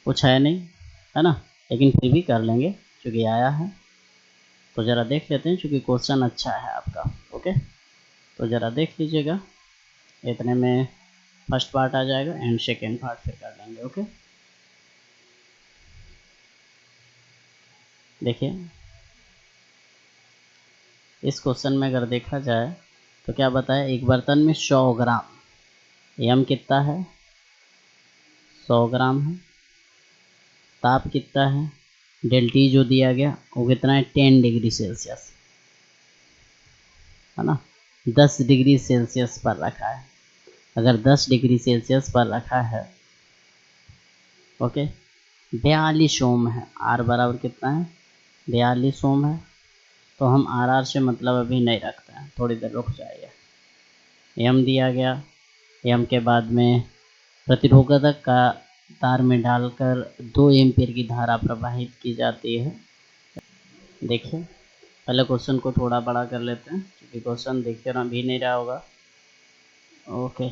कुछ है नहीं, है ना, लेकिन फिर भी कर लेंगे क्योंकि आया है। तो ज़रा देख लेते हैं, क्योंकि क्वेश्चन अच्छा है आपका। ओके, तो ज़रा देख लीजिएगा, इतने में फर्स्ट पार्ट आ जाएगा एंड सेकेंड पार्ट फिर कर लेंगे। ओके, देखिए इस क्वेश्चन में अगर देखा जाए तो क्या बताया, एक बर्तन में 100 ग्राम, एम कितना है 100 ग्राम है, ताप कितना है, डेल्टी जो दिया गया वो कितना है 10 डिग्री सेल्सियस, है ना, 10 डिग्री सेल्सियस पर रखा है। अगर 10 डिग्री सेल्सियस पर रखा है, ओके, 42 ओम है, आर बराबर कितना है 42 ओम है, तो हम आर आर से मतलब अभी नहीं रखते हैं, थोड़ी देर रुक जाइए। एम दिया गया, एम के बाद में प्रतिरोधक का तार में डालकर 2 एम्पीयर की धारा प्रवाहित की जाती है। देखिए, पहले क्वेश्चन को थोड़ा बड़ा कर लेते हैं क्योंकि क्वेश्चन देखते ना भी नहीं रहा होगा। ओके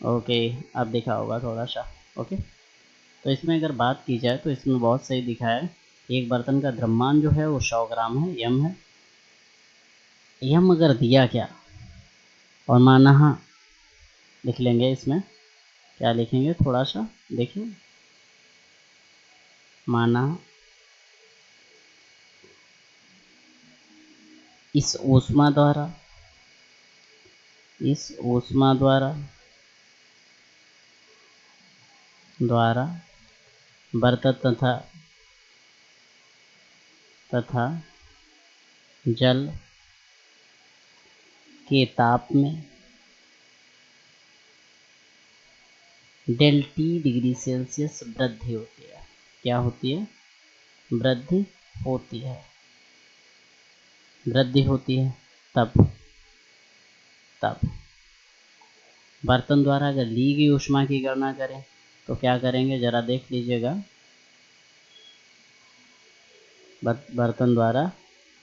ओके, अब दिखा होगा थोड़ा सा। ओके, तो इसमें अगर बात की जाए तो इसमें बहुत सही दिखा है, एक बर्तन का द्रव्यमान जो है वो 100 ग्राम है, एम है। एम अगर दिया क्या और माना, हाँ लिख लेंगे, इसमें क्या लिखेंगे थोड़ा सा देखिए, माना इस ऊष्मा द्वारा, इस ऊष्मा द्वारा बर्तन तथा जल के ताप में डेल्टी डिग्री सेल्सियस वृद्धि होती है। क्या होती है, वृद्धि होती है, वृद्धि होती है। तब बर्तन द्वारा अगर ली गई ऊष्मा की गणना करें तो क्या करेंगे, जरा देख लीजिएगा। बर्तन द्वारा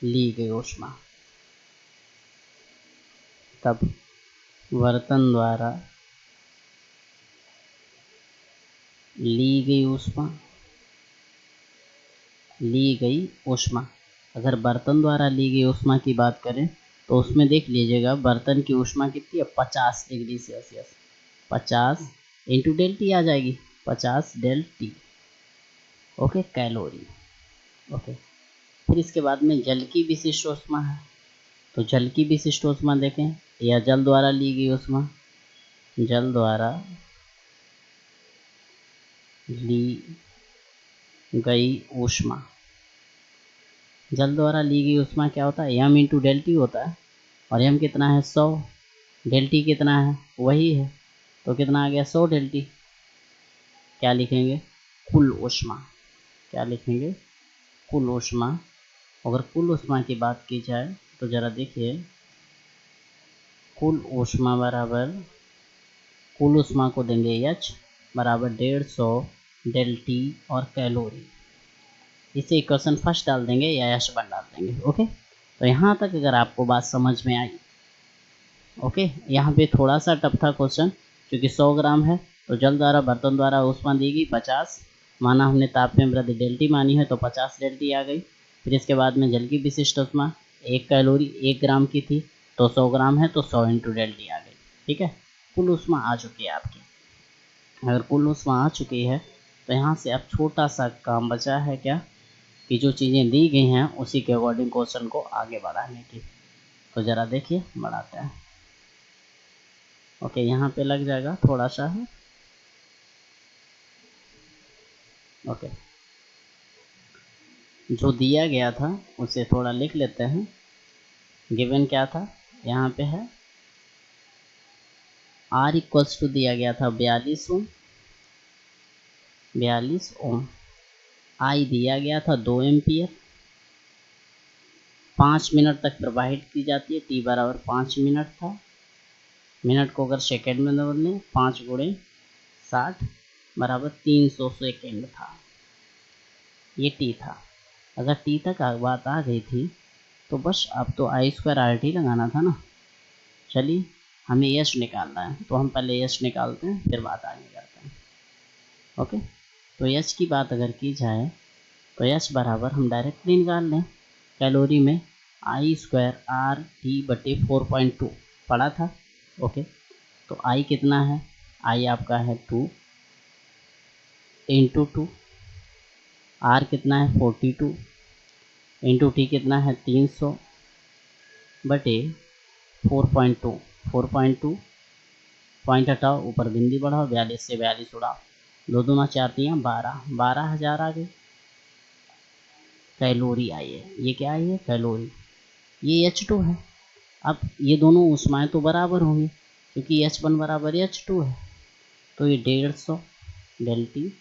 ली गई ऊष्मा, तब बर्तन द्वारा ली गई ऊष्मा, अगर बर्तन द्वारा ली गई ऊष्मा की बात करें तो उसमें देख लीजिएगा, बर्तन की ऊष्मा कितनी है 50 डिग्री सेल्सियस, 50 इंटू डेल्टी आ जाएगी, 50 डेल्टी। Okay, calorie. ओके, फिर इसके बाद में जल की विशिष्ट ऊष्मा है, तो जल की विशिष्ट ऊष्मा देखें, या जल द्वारा ली गई ऊष्मा, जल द्वारा ली गई ऊष्मा। जल द्वारा ली गई ऊष्मा क्या होता है, m इंटू डेल टी होता है, और m कितना है 100, डेल टी कितना है वही है, तो कितना आ गया 100 डेल टी। क्या लिखेंगे, कुल ऊष्मा। क्या लिखेंगे, कुल ऊष्मा। अगर कुल ऊष्मा की बात की जाए तो ज़रा देखिए, कुल ऊष्मा बराबर, कुल ऊष्मा को देंगे H बराबर 150 डेल टी और कैलोरी। इसे इक्वेशन फर्स्ट डाल देंगे या H1 डाल देंगे। ओके, तो यहाँ तक अगर आपको बात समझ में आई। ओके, यहाँ पे थोड़ा सा टफ था क्वेश्चन, क्योंकि 100 ग्राम है, तो जल द्वारा बर्तन द्वारा ऊष्मा दी गई 50, माना हमने ताप में वृद्धि डेल्टी मानी है, तो 50 डेल्टी आ गई। फिर इसके बाद में जल की विशिष्ट ऊष्मा 1 कैलोरी 1 ग्राम की थी, तो 100 ग्राम है तो 100 इंटू डेल्टी आ गई। ठीक है, कुल ऊष्मा आ चुकी है आपकी। अगर कुल ऊष्मा आ चुकी है तो यहाँ से अब छोटा सा काम बचा है क्या, कि जो चीज़ें दी गई हैं उसी के अकॉर्डिंग क्वेश्चन को आगे बढ़ाने की। तो ज़रा देखिए बढ़ाते हैं। ओके, यहाँ पे लग जाएगा थोड़ा सा है। ओके, जो दिया गया था उसे थोड़ा लिख लेते हैं। गिवन क्या था, यहाँ पे है R इक्वल्स टू दिया गया था 42 ओम, 42 ओम। I दिया गया था 2 एम्पियर, 5 मिनट तक प्रवाहित की जाती है, T बराबर 5 मिनट था। मिनट को अगर सेकेंड में बदल लें, 5 गुणे 60 बराबर 300 सेकेंड था। ये टी था। अगर टी तक बात आ गई थी तो बस अब तो I² RT लगाना था ना। चलिए, हमें यश निकालना है, तो हम पहले यश निकालते हैं फिर बात आगे करते हैं। ओके, तो यश की बात अगर की जाए तो यश बराबर हम डायरेक्टली निकाल लें, कैलोरी में I² RT बटे 4.2 पढ़ा था। ओके, तो I कितना है, I आपका है 2 इंटू 2, R कितना है 42 इंटू टी कितना है 300 बटे 4.2। 4.2 पॉइंट हटाओ, ऊपर बिंदी बढ़ाओ, 42 से 42 उड़ाओ, 2 दूना 4 तियाँ 12, 12,000 आ गई कैलोरी आई है। ये क्या आई है, कैलोरी। ये H2 है। अब ये दोनों ऊष्माएं तो बराबर होंगी, क्योंकि H1 बराबर H2 है, तो ये 150 डेल्टी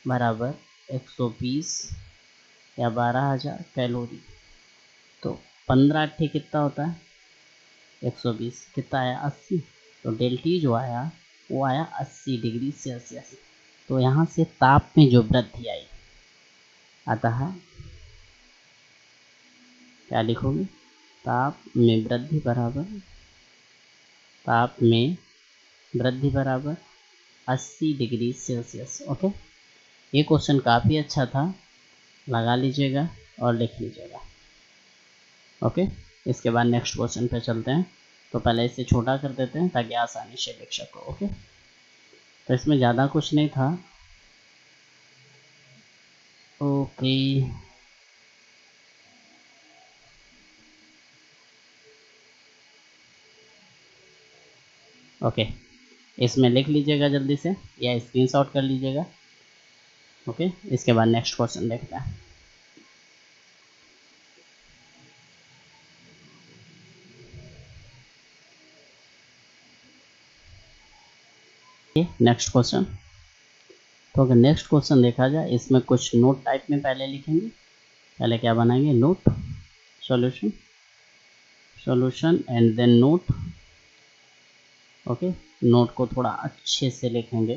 बराबर 120 या 12,000 कैलोरी। तो 15 अट्ठे कितना होता है 120, कितना आया 80। तो डेल्टी जो आया वो आया 80 डिग्री सेल्सियस। तो यहाँ से ताप में जो वृद्धि आई, अतः क्या लिखोगे, ताप में वृद्धि बराबर, ताप में वृद्धि बराबर 80 डिग्री सेल्सियस। ओके, ये क्वेश्चन काफ़ी अच्छा था, लगा लीजिएगा और लिख लीजिएगा। ओके, इसके बाद नेक्स्ट क्वेश्चन पे चलते हैं। तो पहले इसे छोटा कर देते हैं ताकि आसानी से लिख सको। ओके, तो इसमें ज़्यादा कुछ नहीं था। ओके, ओके, इसमें लिख लीजिएगा जल्दी से या स्क्रीनशॉट कर लीजिएगा। ओके, इसके बाद नेक्स्ट क्वेश्चन देखते हैं। Next question. तो अगर नेक्स्ट क्वेश्चन देखा जाए, इसमें कुछ नोट टाइप में पहले लिखेंगे। पहले क्या बनाएंगे, note, solution, solution and then note. Okay, note को थोड़ा अच्छे से लिखेंगे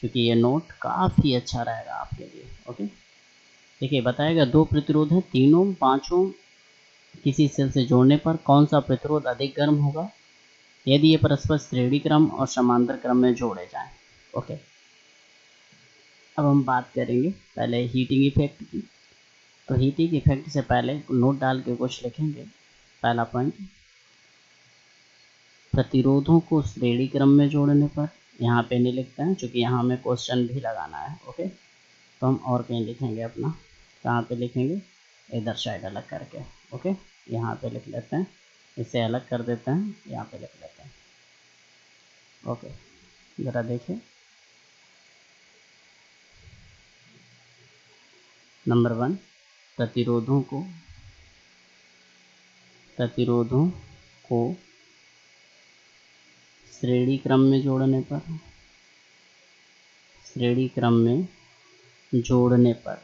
क्योंकि ये नोट काफ़ी अच्छा रहेगा आपके लिए। ओके, देखिए बताएगा दो प्रतिरोध है 3 ओम 5 ओम, किसी सेल से जोड़ने पर कौन सा प्रतिरोध अधिक गर्म होगा यदि ये परस्पर श्रेणी क्रम और समांतर क्रम में जोड़े जाएं। ओके, अब हम बात करेंगे पहले हीटिंग इफेक्ट की। तो हीटिंग इफेक्ट से पहले नोट डाल के कुछ लिखेंगे। पहला पॉइंट, प्रतिरोधों को श्रेणी क्रम में जोड़ने पर, यहाँ पे नहीं लिखते हैं क्योंकि यहाँ हमें क्वेश्चन भी लगाना है। ओके, तो हम और कहीं लिखेंगे अपना, कहाँ पे लिखेंगे, इधर साइड अलग करके। ओके, यहाँ पे लिख लेते हैं, इसे अलग कर देते हैं, यहाँ पे लिख लेते हैं। ओके, ज़रा देखें। नंबर 1, प्रतिरोधों को श्रेणी क्रम में जोड़ने पर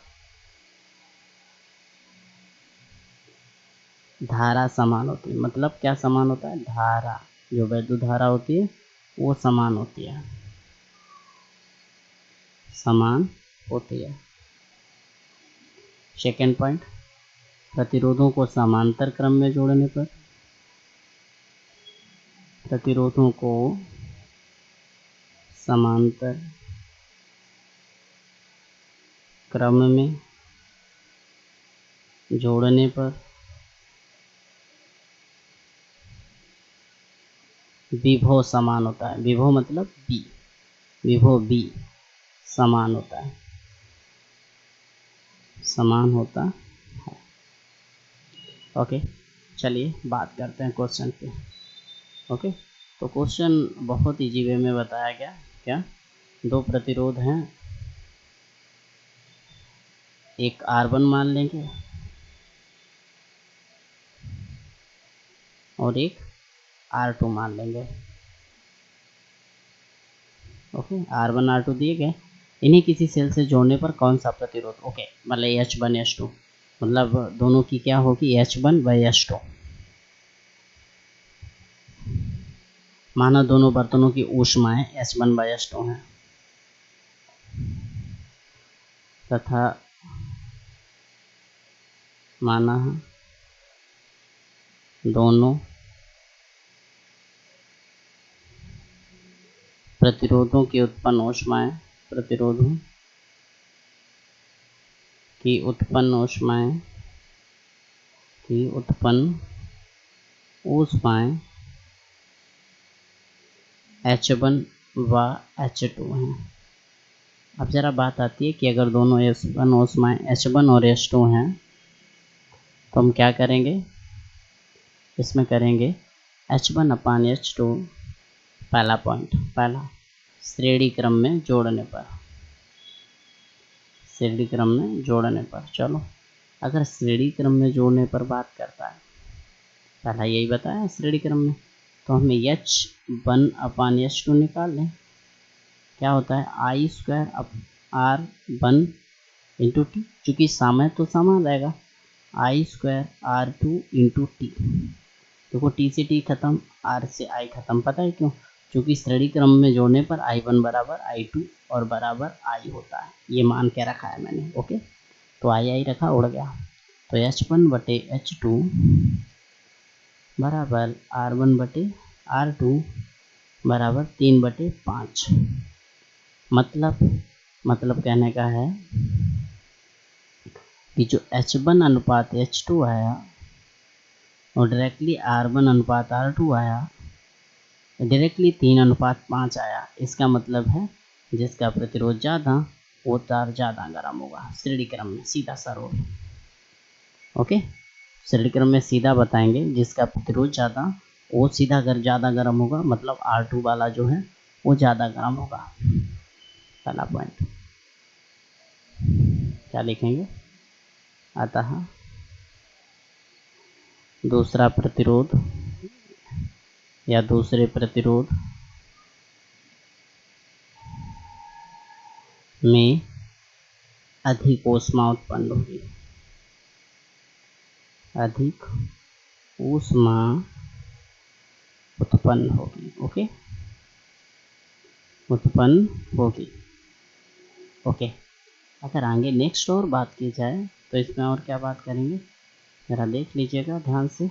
धारा समान होती है। मतलब क्या समान होता है? धारा, जो वैद्युत धारा होती है वो समान होती है। सेकेंड पॉइंट, प्रतिरोधों को समांतर क्रम में जोड़ने पर विभव समान होता है। विभव मतलब विभव B समान होता है। ओके, चलिए बात करते हैं क्वेश्चन पे। ओके, तो क्वेश्चन बहुत इजी वे में बताया गया। क्या? 2 प्रतिरोध हैं, एक R1 मान लेंगे और एक R2 मान लेंगे। ओके, R1 R2 दिए गए, इन्हें किसी सेल से जोड़ने पर कौन सा प्रतिरोध? ओके, मतलब H1 H2, मतलब दोनों की क्या होगी? H1/H2। माना दोनों बर्तनों की ऊष्माएं H1/H2 हैं तथा माना दोनों प्रतिरोधों की उत्पन्न ऊष्माएं H1 व H2 हैं। अब जरा बात आती है कि अगर दोनों ऊष्माएं H1 और H2 हैं तो हम क्या करेंगे? इसमें करेंगे H1/H2 पहला पॉइंट, श्रेणी क्रम में जोड़ने पर। चलो, अगर श्रेणी क्रम में जोड़ने पर बात करता है, पहला यही बताया श्रेणी क्रम में, तो हमें H1/H2 निकाल लें। क्या होता है? I² R1 × T, चूँकि समय तो समान रहेगा, I² R2 × T। देखो, T से T खत्म, R से I खत्म। पता है क्यों? क्योंकि श्रेणी क्रम में जोड़ने पर I1 बराबर I2 और बराबर I होता है। ये मान के रखा है मैंने। ओके, तो I रखा, उड़ गया। तो H1/H2 बराबर R1/R2 बराबर 3/5। मतलब कहने का है कि जो H1/H2 आया और डायरेक्टली R1/R2 आया, डायरेक्टली 3/5 आया। इसका मतलब है जिसका प्रतिरोध ज़्यादा वो तार ज़्यादा गर्म होगा श्रेणी क्रम में, सीधा सा रूल। ओके, श्रेणी क्रम में सीधा बताएंगे, जिसका प्रतिरोध ज़्यादा वो सीधा ज़्यादा गर्म होगा, मतलब R2 वाला जो है वो ज़्यादा गर्म होगा। पहला पॉइंट क्या लिखेंगे? अतः दूसरा प्रतिरोध या दूसरे प्रतिरोध में अधिक ऊष्मा उत्पन्न होगी। ओके, उत्पन्न होगी। ओके, अगर आगे नेक्स्ट और बात की जाए तो इसमें और क्या बात करेंगे, ज़रा देख लीजिएगा ध्यान से।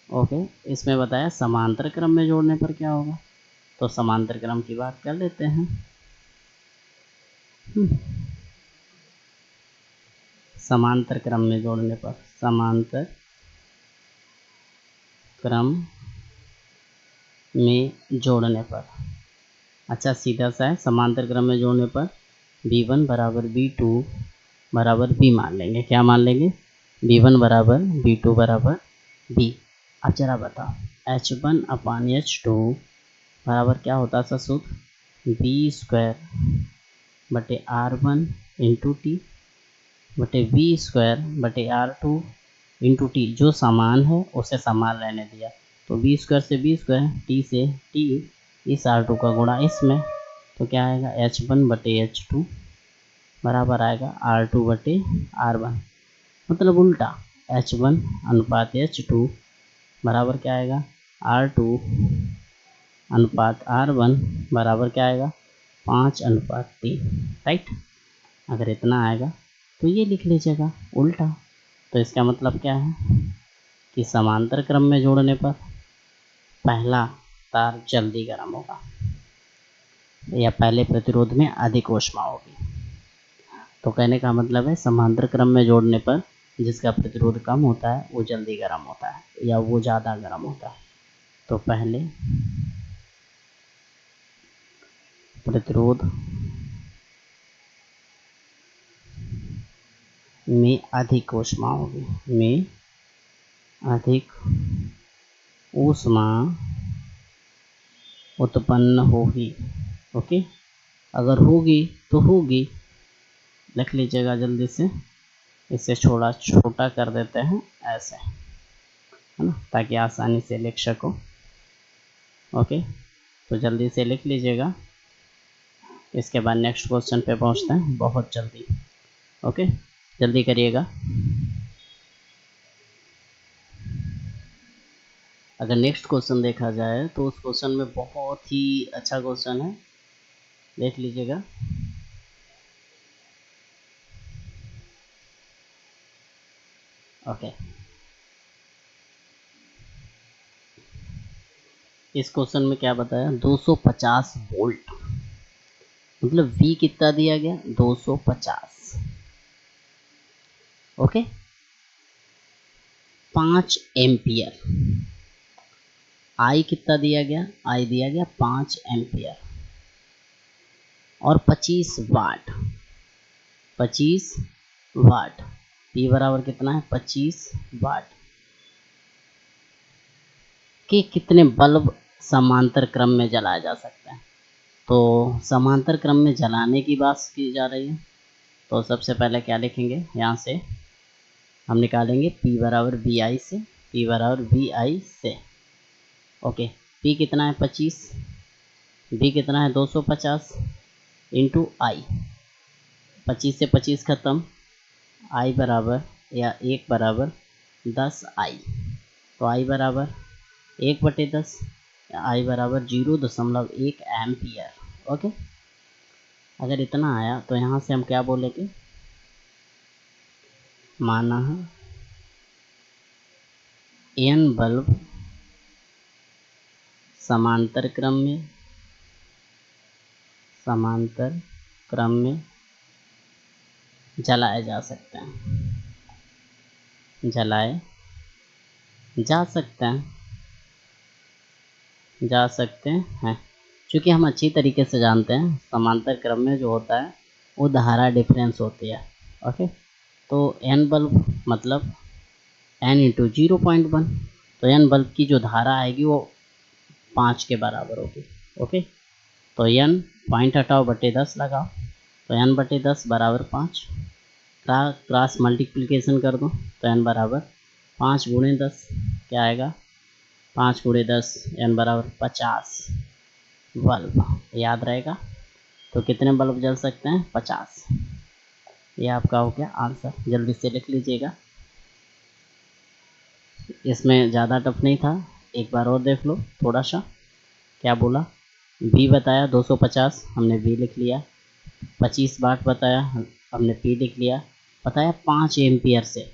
ओके, इसमें बताया समांतर क्रम में जोड़ने पर क्या होगा, तो समांतर क्रम की बात कर लेते हैं। समांतर क्रम में जोड़ने पर, समांतर क्रम में जोड़ने पर, अच्छा सीधा सा है, समांतर क्रम में जोड़ने पर V1 बराबर V2 बराबर B मान लेंगे। क्या मान लेंगे? V1 बराबर V2 बराबर B। अब जरा बताओ, H1/H2 बराबर क्या होता है सूत्र, v² बटे R1 इंटू टी बटे v² बटे R2 इंटू टी। जो समान है उसे समान रहने दिया, तो v² से v², टी से टी, इस R2 का गुणा इसमें, तो क्या आएगा H1 बटे H2 बराबर आएगा R2 बटे R1, मतलब उल्टा H1 अनुपात H2 बराबर क्या आएगा R2 अनुपात R1 बराबर क्या आएगा 5:3, राइट। अगर इतना आएगा तो ये लिख लीजिएगा उल्टा। तो इसका मतलब क्या है कि समांतर क्रम में जोड़ने पर पहला तार जल्दी गर्म होगा या पहले प्रतिरोध में अधिक ऊष्मा होगी। तो कहने का मतलब है समांतर क्रम में जोड़ने पर जिसका प्रतिरोध कम होता है वो जल्दी गर्म होता है या वो ज़्यादा गर्म होता है। तो पहले प्रतिरोध में अधिक ऊष्मा होगी, में अधिक ऊष्मा उत्पन्न होगी। ओके, अगर होगी तो होगी, लिख लीजिएगा जल्दी से, इसे थोड़ा छोटा कर देते हैं ऐसे, है ना, ताकि आसानी से लिख सको। ओके, तो जल्दी से लिख लीजिएगा। इसके बाद नेक्स्ट क्वेश्चन पे पहुंचते हैं बहुत जल्दी। ओके, जल्दी करिएगा। अगर नेक्स्ट क्वेश्चन देखा जाए तो उस क्वेश्चन में बहुत ही अच्छा क्वेश्चन है, देख लीजिएगा। ओके, इस क्वेश्चन में क्या बताया, 250 वोल्ट, मतलब V कितना दिया गया 250। ओके, 5 एम्पियर, I कितना दिया गया, I दिया गया 5 एम्पियर और 25 वाट, 25 वाट, P बराबर कितना है 25 वाट के कितने बल्ब समांतर क्रम में जलाया जा सकता है। तो समांतर क्रम में जलाने की बात की जा रही है, तो सबसे पहले क्या लिखेंगे, यहाँ से हम निकालेंगे P बराबर VI से, P बराबर VI से। ओके, P कितना है 25, V कितना है 250 इंटू I, 25 से 25 खत्म, I बराबर या 1 बराबर 10I, तो I बराबर 1/10, I बराबर 0.1 एम्पियर। ओके, अगर इतना आया तो यहाँ से हम क्या बोलेंगे, माना N बल्ब समांतर क्रम में जलाए जा सकते हैं, जलाए जा सकते हैं। क्योंकि हम अच्छी तरीके से जानते हैं समांतर क्रम में जो होता है वो धारा डिफरेंस होती है। ओके, तो N बल्ब मतलब N इंटू 0.1, तो N बल्ब की जो धारा आएगी वो 5 के बराबर होगी। ओके, तो N पॉइंट हटाओ बटे 10 लगाओ, तो N बटे 10 बराबर 5, क्रॉस मल्टीप्लिकेशन कर दो, तो N बराबर 5 गुणे 10 क्या आएगा, 5 गुणे 10 N बराबर 50 बल्ब, याद रहेगा। तो कितने बल्ब जल सकते हैं 50, ये आपका हो गया आंसर, जल्दी से लिख लीजिएगा। इसमें ज़्यादा टफ नहीं था, एक बार और देख लो थोड़ा सा। क्या बोला, V बताया 250, हमने V लिख लिया, 25 वाट बताया, हमने P लिख लिया, बताया 5 एम्पियर से,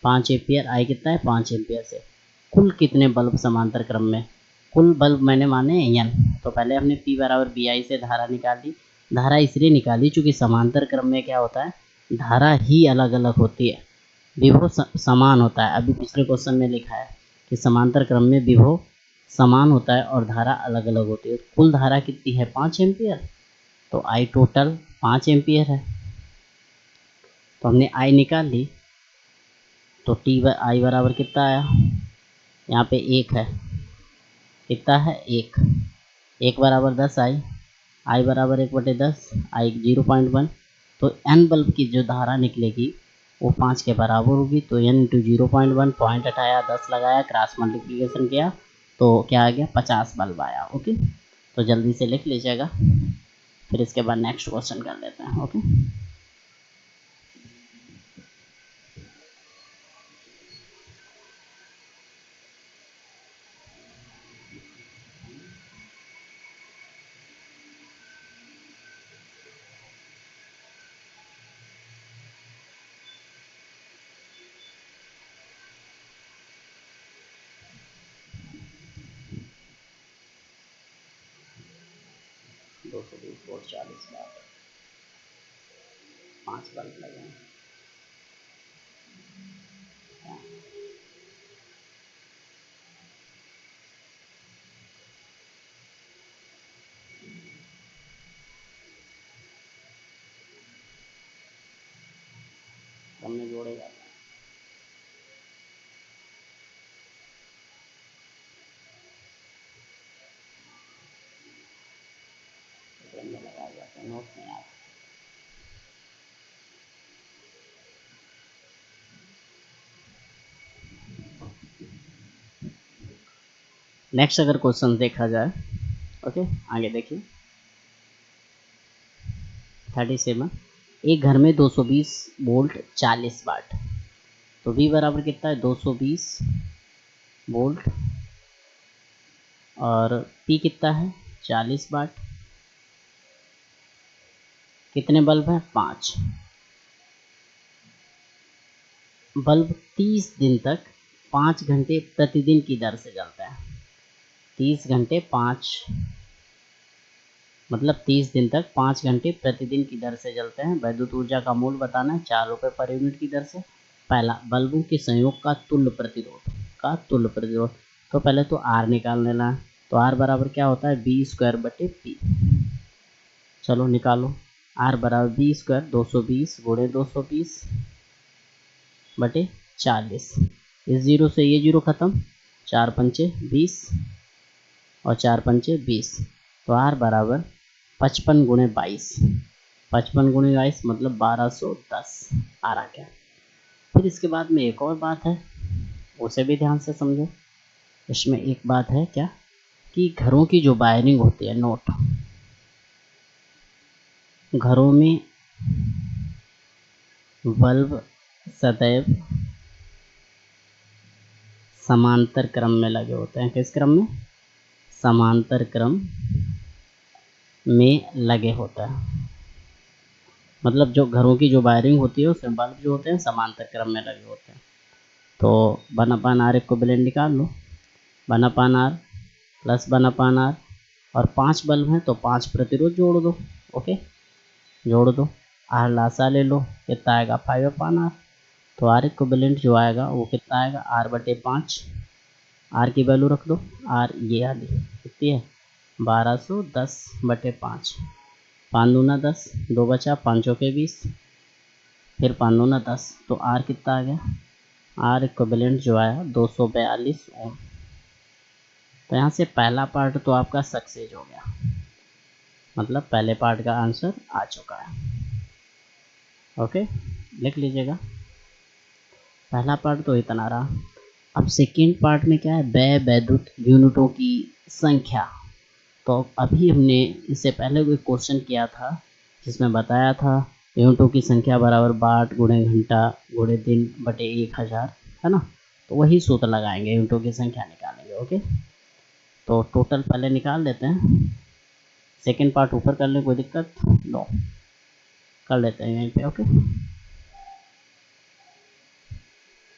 5 एम्पियर I कितना है 5 एम्पियर से, कुल कितने बल्ब समांतर क्रम में, कुल बल्ब मैंने माने N, तो पहले हमने P बराबर VI से धारा निकाली। धारा इसलिए निकाली चूँकि समांतर क्रम में क्या होता है, धारा ही अलग अलग होती है, विभव समान होता है। अभी पिछले क्वेश्चन में लिखा है कि समांतर क्रम में विभव समान होता है और धारा अलग अलग होती है। कुल धारा कितनी है 5 एम्पियर, तो I टोटल 5 एम्पियर है, तो हमने I निकाल ली, तो I बराबर कितना आया, यहाँ पे 1 है, कितना है 1, 1 बराबर 10 आई बराबर 1/10, आई 0.1। तो n बल्ब की जो धारा निकलेगी वो 5 के बराबर होगी। तो n इंटू 0.1, पॉइंट हटाया, 10 लगाया, क्रॉस मल्टीप्लिकेशन किया तो क्या आ गया, 50 बल्ब आया। ओके, तो जल्दी से लिख लीजिएगा, फिर इसके बाद नेक्स्ट क्वेश्चन कर लेते हैं। ओके, दो सौ 20 वोल्ट 40 वाट, 5 बल्ब लगे। हमने जोड़े जाते हैं, लगाए जाते हैं, नोट में आते। नेक्स्ट अगर क्वेश्चन देखा जाए, ओके आगे देखिए 37। एक घर में 220 वोल्ट 40 वाट, तो V बराबर कितना है, 220 वोल्ट, और P कितना है, 40 वाट। कितने बल्ब हैं, 5 बल्ब। 30 दिन तक 5 घंटे प्रतिदिन की दर से जलता है। 30 घंटे 5 मतलब 30 दिन तक 5 घंटे प्रतिदिन की दर से जलते हैं। वैद्युत ऊर्जा का मूल्य बताना है, 4 रुपये पर यूनिट की दर से। पहला, बल्बों के संयोग का तुल्य प्रतिरोध। तो पहले तो आर निकाल लेना है। तो आर बराबर क्या होता है, बी स्क्वायर बटे पी। चलो निकालो, आर बराबर बी स्क्वायर 220 गुणे 220 बटे 40। इस जीरो से ये जीरो खत्म, 4 पंचे 20 और 4 पंचे 20। तो आर बराबर 55 गुणे 22, 55 गुणे 22 मतलब 1210 आ रहा क्या। फिर इसके बाद में एक और बात है, उसे भी ध्यान से समझो। इसमें एक बात है क्या, कि घरों की जो वायरिंग होती है, नोट, घरों में बल्ब सदैव समांतर क्रम में लगे होते हैं। किस क्रम में, समांतर क्रम में लगे होता है। मतलब जो घरों की जो वायरिंग होती है उसमें बल्ब जो होते हैं समांतर क्रम में लगे होते हैं। तो 1/r इक्विवेलेंट निकाल लो, 1/r प्लस 1/r, और 5 बल्ब हैं तो 5 प्रतिरोध जोड़ दो। ओके, जोड़ दो, आर लासा ले लो, कितना आएगा, 5/r। तो आर इक्विवेलेंट जो आएगा वो कितना आएगा, आर बटे 5। आर की वैल्यू रख दो, आर ये वाली कितनी है, 1210 बटे 5। 5 दूना 10, 2 बचा, 5 के 20, फिर 5 दूना 10, तो आर कितना आ गया, आर इक्विवेलेंट जो आया 242 ओम। तो यहाँ से पहला पार्ट तो आपका सक्सेस हो गया, मतलब पहले पार्ट का आंसर आ चुका है। ओके, लिख लीजिएगा, पहला पार्ट तो इतना रहा। अब सेकेंड पार्ट में क्या है, वैद्युत यूनिटों की संख्या। तो अभी हमने इससे पहले कोई क्वेश्चन किया था जिसमें बताया था यूनिटों की संख्या बराबर वाट गुणे घंटा गुणे दिन बटे 1000, है ना। तो वही सूत्र लगाएंगे, यूनिटों की संख्या निकालेंगे। ओके, तो टोटल पहले निकाल लेते हैं, सेकेंड पार्ट ऊपर कर ले, कोई दिक्कत नो, कर लेते हैं यहीं पे। ओके,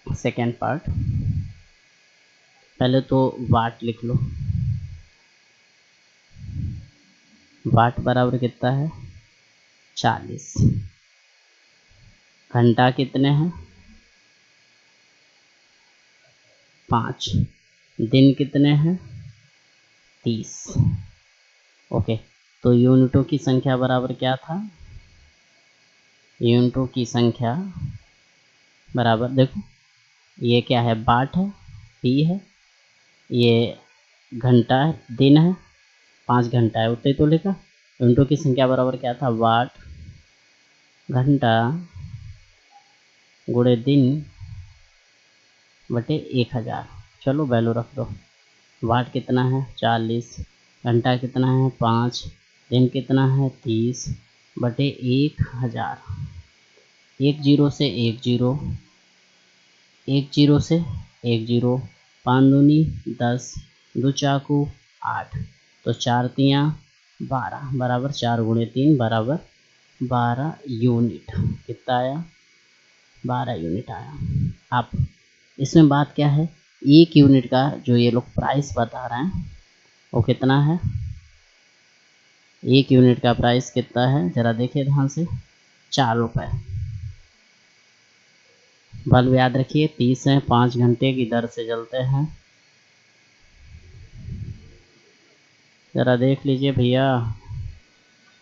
सेकेंड पार्ट, पहले तो वाट लिख लो। वाट बराबर कितना है, 40। घंटा कितने हैं, 5। दिन कितने हैं, 30। ओके, तो यूनिटों की संख्या बराबर क्या था, यूनिटों की संख्या बराबर, देखो ये क्या है, वाट है, पी है, ये घंटा है, दिन है, 5 घंटा है उतने तो लिखा। यूनिटों की संख्या बराबर क्या था, वाट घंटा गुणे दिन बटे 1000। चलो वैल्यू रख दो। वाट कितना है 40, घंटा कितना है 5, दिन कितना है 30 बटे 1000। एक जीरो से एक जीरो, एक जीरो से एक जीरो, 5 दूनी 10, 2 चाकू 8, तो 4 तियाँ 12 बराबर 4 गुणे 3 बराबर 12 यूनिट। कितना आया, 12 यूनिट आया। अब इसमें बात क्या है, एक यूनिट का जो ये लोग प्राइस बता रहे हैं वो कितना है, एक यूनिट का प्राइस कितना है जरा देखिए ध्यान से, 4 रुपये। बल्ब याद रखिए 30 है, 5 घंटे की दर से जलते हैं। जरा देख लीजिए भैया,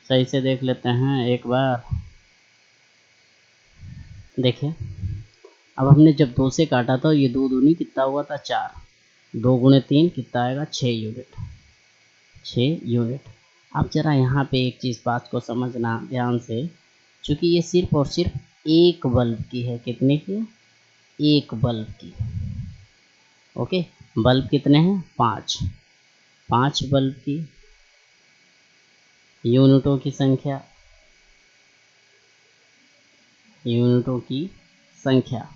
सही से देख लेते हैं एक बार। देखिए अब हमने जब 2 से काटा था ये 2 दूनी कितना हुआ था 4, 2 गुणे 3 कितना आएगा 6 यूनिट, 6 यूनिट। अब जरा यहाँ पे एक चीज़ बात को समझना ध्यान से, क्योंकि ये सिर्फ और सिर्फ एक बल्ब की है। कितने की, एक बल्ब की। ओके, बल्ब कितने हैं 5, 5 बल्ब की यूनिटों की संख्या, यूनिटों की संख्या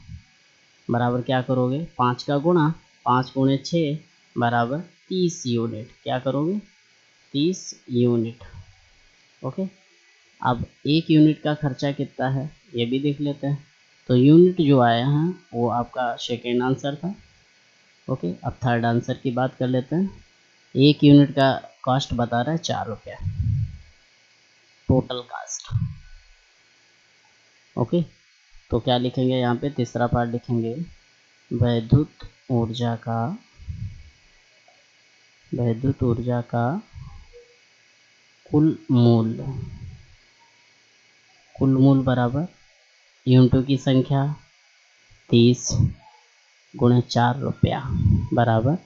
बराबर क्या करोगे, 5 का गुणा, 5 गुणे 6 बराबर 30 यूनिट। क्या करोगे, 30 यूनिट। ओके, अब एक यूनिट का खर्चा कितना है ये भी देख लेते हैं। तो यूनिट जो आया है वो आपका सेकेंड आंसर था। ओके, अब थर्ड आंसर की बात कर लेते हैं। एक यूनिट का कॉस्ट बता रहा है 4 रुपया, टोटल कास्ट। ओके, तो क्या लिखेंगे यहाँ पे, तीसरा पार्ट लिखेंगे, वैद्युत ऊर्जा का, वैद्युत ऊर्जा का कुल मूल्य, कुल मूल्य बराबर यूनिटों की संख्या 30 गुणे 4 रुपया बराबर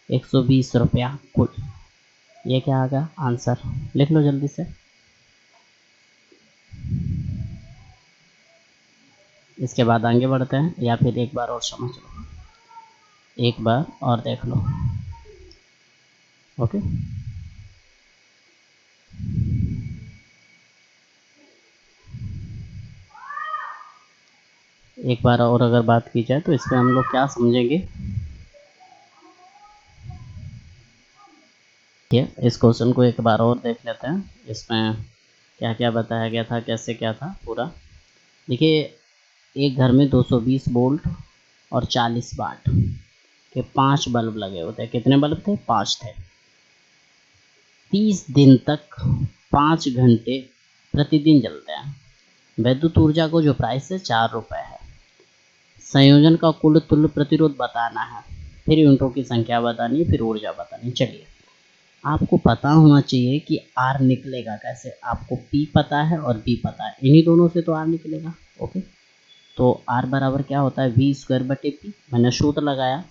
120 रुपया कुल। ये क्या आ गया आंसर, लिख लो जल्दी से। इसके बाद आगे बढ़ते हैं, या फिर एक बार और समझ लो, एक बार और देख लो। ओके, एक बार और अगर बात की जाए तो इसमें हम लोग क्या समझेंगे, इस क्वेश्चन को एक बार और देख लेते हैं। इसमें क्या क्या बताया गया था, कैसे क्या था पूरा। देखिए एक घर में 220 वोल्ट और 40 वाट के 5 बल्ब लगे होते हैं। कितने बल्ब थे, 5 थे। 30 दिन तक 5 घंटे प्रतिदिन जलते हैं। वैद्युत ऊर्जा को जो प्राइस है 4 रुपये है। संयोजन का कुल तुल्य प्रतिरोध बताना है, फिर यूनिटों की संख्या बतानी है, फिर ऊर्जा बतानी है। चलिए, आपको पता होना चाहिए कि आर निकलेगा कैसे। आपको पी पता है और बी पता है, इन्हीं दोनों से तो आर निकलेगा। ओके, तो आर बराबर क्या होता है, वी स्क्वायर बटे पी। मैंने सूत्र लगाया,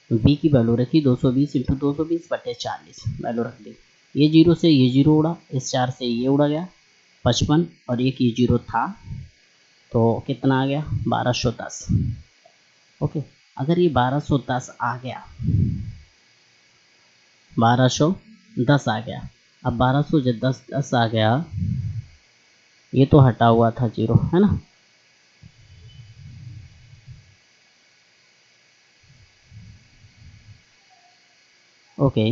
वी की वैल्यू रखी 220 इंटू 220 बटे 40, वैल्यू रख दी। ये जीरो से ये जीरो उड़ा, इस 4 से ये उड़ा गया 55, और एक ये जीरो था तो कितना आ गया 1210। ओके, अगर ये 1210 आ गया, 1210 आ गया, अब 1210 आ गया, ये तो हटा हुआ था जीरो है ना। ओके,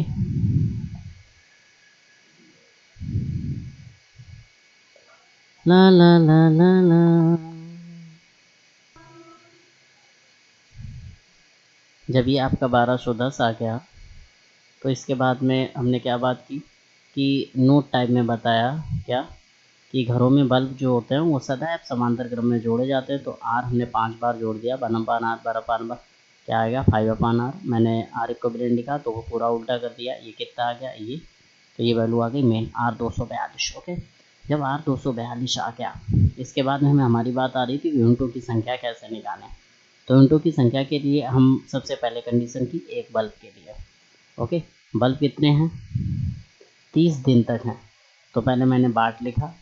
ला ला ला ला ला। जब ये आपका 1210 आ गया तो इसके बाद में हमने क्या बात की कि नोट टाइप में बताया क्या, कि घरों में बल्ब जो होते हैं वो सदैव समांतर क्रम में जोड़े जाते हैं। तो आर हमने 5 बार जोड़ दिया, 1/r 12/r क्या आएगा 5/r। मैंने आर इक्विवेलेंट लिखा तो वो पूरा उल्टा कर दिया, ये कितना आ गया ये, तो ये वैल्यू आ गई मेन आर 242। ओके, जब आर 242 आ गया, इसके बाद में हमें हमारी बात आ रही थी कि यूनिटों की संख्या कैसे निकालें। तो यूनिटों की संख्या के लिए हम सबसे पहले कंडीशन की एक बल्ब के लिए। ओके, बल्ब कितने हैं, 30 दिन तक हैं। तो पहले मैंने वाट लिखा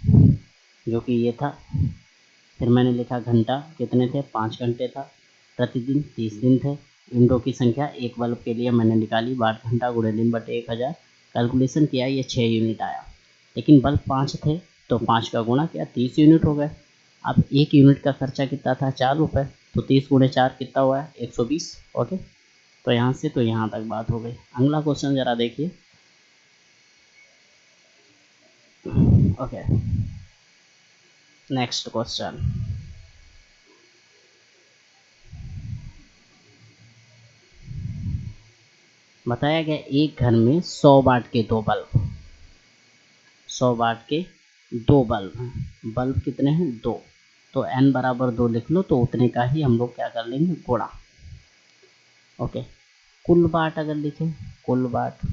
जो कि ये था, फिर मैंने लिखा घंटा कितने थे, 5 घंटे था, प्रतिदिन 30 दिन थे, विंडो की संख्या एक बल्ब के लिए मैंने निकाली, वाट घंटा गुणे दिन बटे 1000, कैलकुलेशन किया, ये 6 यूनिट आया। लेकिन बल्ब 5 थे तो 5 का गुणा किया, 30 यूनिट हो गए। अब एक यूनिट का खर्चा कितना था, 4 रुपये, तो 30 गुणे 4 कितना हुआ है, 120। ओके, तो यहाँ से तो यहाँ तक बात हो गई। अगला क्वेश्चन जरा देखिए। Okay, next question. बताया गया एक घर में 100 वाट के 2 बल्ब, 100 वाट के 2 बल्ब हैं। बल्ब कितने हैं, 2, तो n बराबर 2 लिख लो, तो उतने का ही हम लोग क्या कर लेंगे, गुणा। ओके, कुल वाट अगर लिखें, कुल वाट,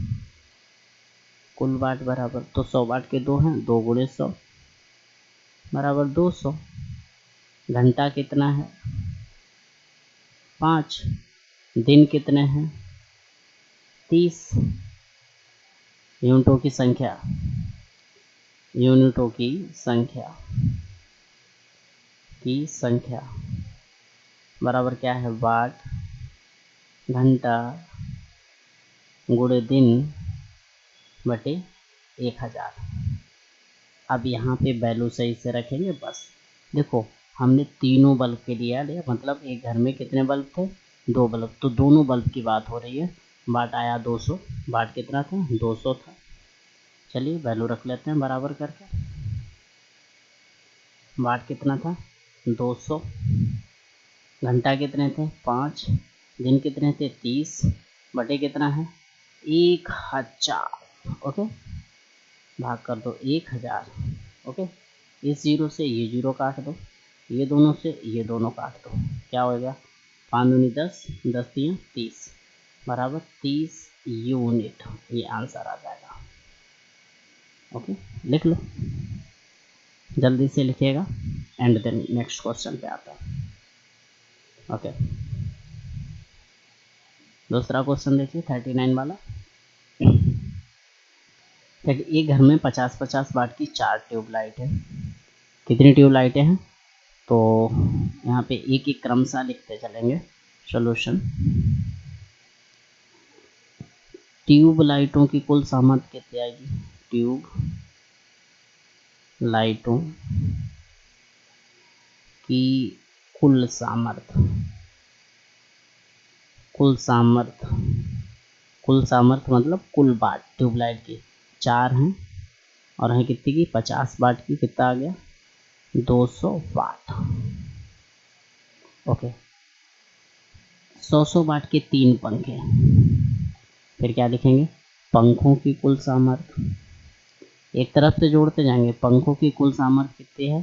कुल वाट बराबर, तो 100 वाट के 2 हैं, 2 गुणे 100 बराबर 200। घंटा कितना है, 5, दिन कितने हैं, 30, यूनिटों की संख्या, यूनिटों की संख्या, की संख्या बराबर क्या है, वाट घंटा गुणे दिन बटे 1000। अब यहाँ पे वैल्यू सही से रखेंगे बस। देखो हमने तीनों बल्ब के लिए लिया, मतलब एक घर में कितने बल्ब थे, 2 बल्ब, तो दोनों बल्ब की बात हो रही है। वाट आया 200, वाट कितना था, 200 था। चलिए वैल्यू रख लेते हैं बराबर करके। वाट कितना था, 200, घंटा कितने थे, 5, दिन कितने थे, 30, बटे कितना है, 1000। ओके, भाग कर दो 1000। ओके, इस जीरो से ये जीरो काट दो, ये दोनों से ये दोनों काट दो, क्या हो गया, 5 दूनी 10, 10 3 30 बराबर 30 यूनिट, ये आंसर आ जाएगा। ओके, लिख लो, जल्दी से लिखिएगा, एंड देन नेक्स्ट क्वेश्चन पे आता है। ओके, दूसरा क्वेश्चन देखिए 39 वाला। एक घर में 50-50 वाट की 4 ट्यूबलाइट है। कितनी ट्यूबलाइटें हैं, तो यहाँ पे एक एक क्रमशः लिखते चलेंगे सॉल्यूशन। ट्यूब लाइटों की कुल सामर्थ्य कितनी आएगी, ट्यूब लाइटों की कुल सामर्थ्य, कुल सामर्थ्य, कुल सामर्थ्य मतलब कुल वाट, ट्यूबलाइट की 4 हैं और है कितनी की, 50 वाट की, कितना आ गया, 200 वाट। ओके, 100 वाट के 3 पंखे, फिर क्या लिखेंगे, पंखों की कुल सामर्थ्य, एक तरफ से जोड़ते जाएंगे, पंखों की कुल सामर्थ्य कितनी है,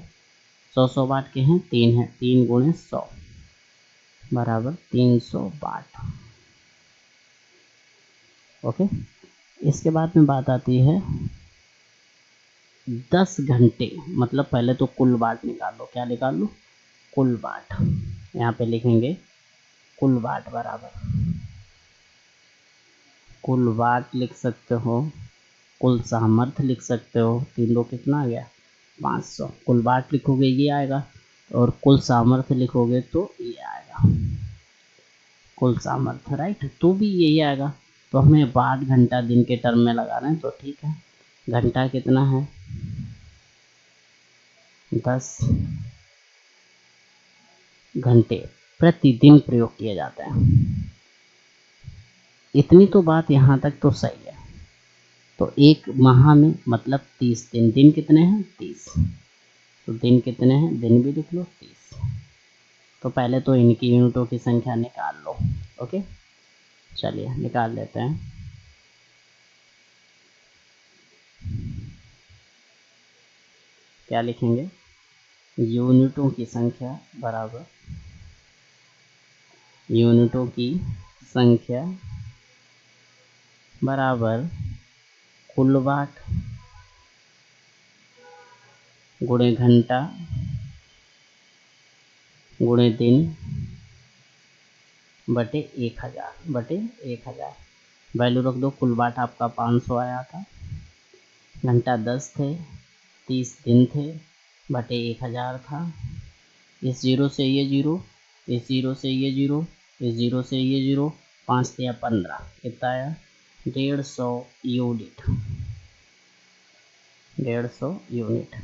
100 वाट के हैं, 3 है, 3 गुणे 100 बराबर 300 वाट। ओके, इसके बाद में बात आती है 10 घंटे, मतलब पहले तो कुल वाट निकाल लो, क्या निकाल लो, कुल वाट। यहाँ पे लिखेंगे कुल वाट बराबर, कुल वाट लिख सकते हो, कुल सामर्थ्य लिख सकते हो, 3 दो कितना आ गया, 500। कुल वाट लिखोगे ये आएगा, और कुल सामर्थ्य लिखोगे तो ये आएगा, कुल सामर्थ्य, राइट, तो भी यही आएगा। तो हमें वाट घंटा दिन के टर्म में लगा रहे हैं, तो ठीक है, घंटा कितना है, 10 घंटे प्रतिदिन प्रयोग किए जाते हैं। इतनी तो बात यहाँ तक तो सही है। तो एक माह में मतलब 30 दिन, दिन कितने हैं, 30, तो दिन कितने हैं, दिन भी लिख लो 30। तो पहले तो इनकी यूनिटों की संख्या निकाल लो। ओके, चलिए निकाल लेते हैं। क्या लिखेंगे, यूनिटों की संख्या बराबर यूनिटों की संख्या बराबर कुल वाट गुणे घंटा गुणे दिन बटे 1000 बटे 1000। वैल्यू रख दो, कुल वाट आपका 500 आया था, घंटा 10 थे, 30 दिन थे, बटे 1000 था। इस जीरो से ये जीरो, इस जीरो से ये जीरो, इस जीरो से ये जीरो, 5 या 15 कितना आया? 150 यूनिट। 150 यूनिट।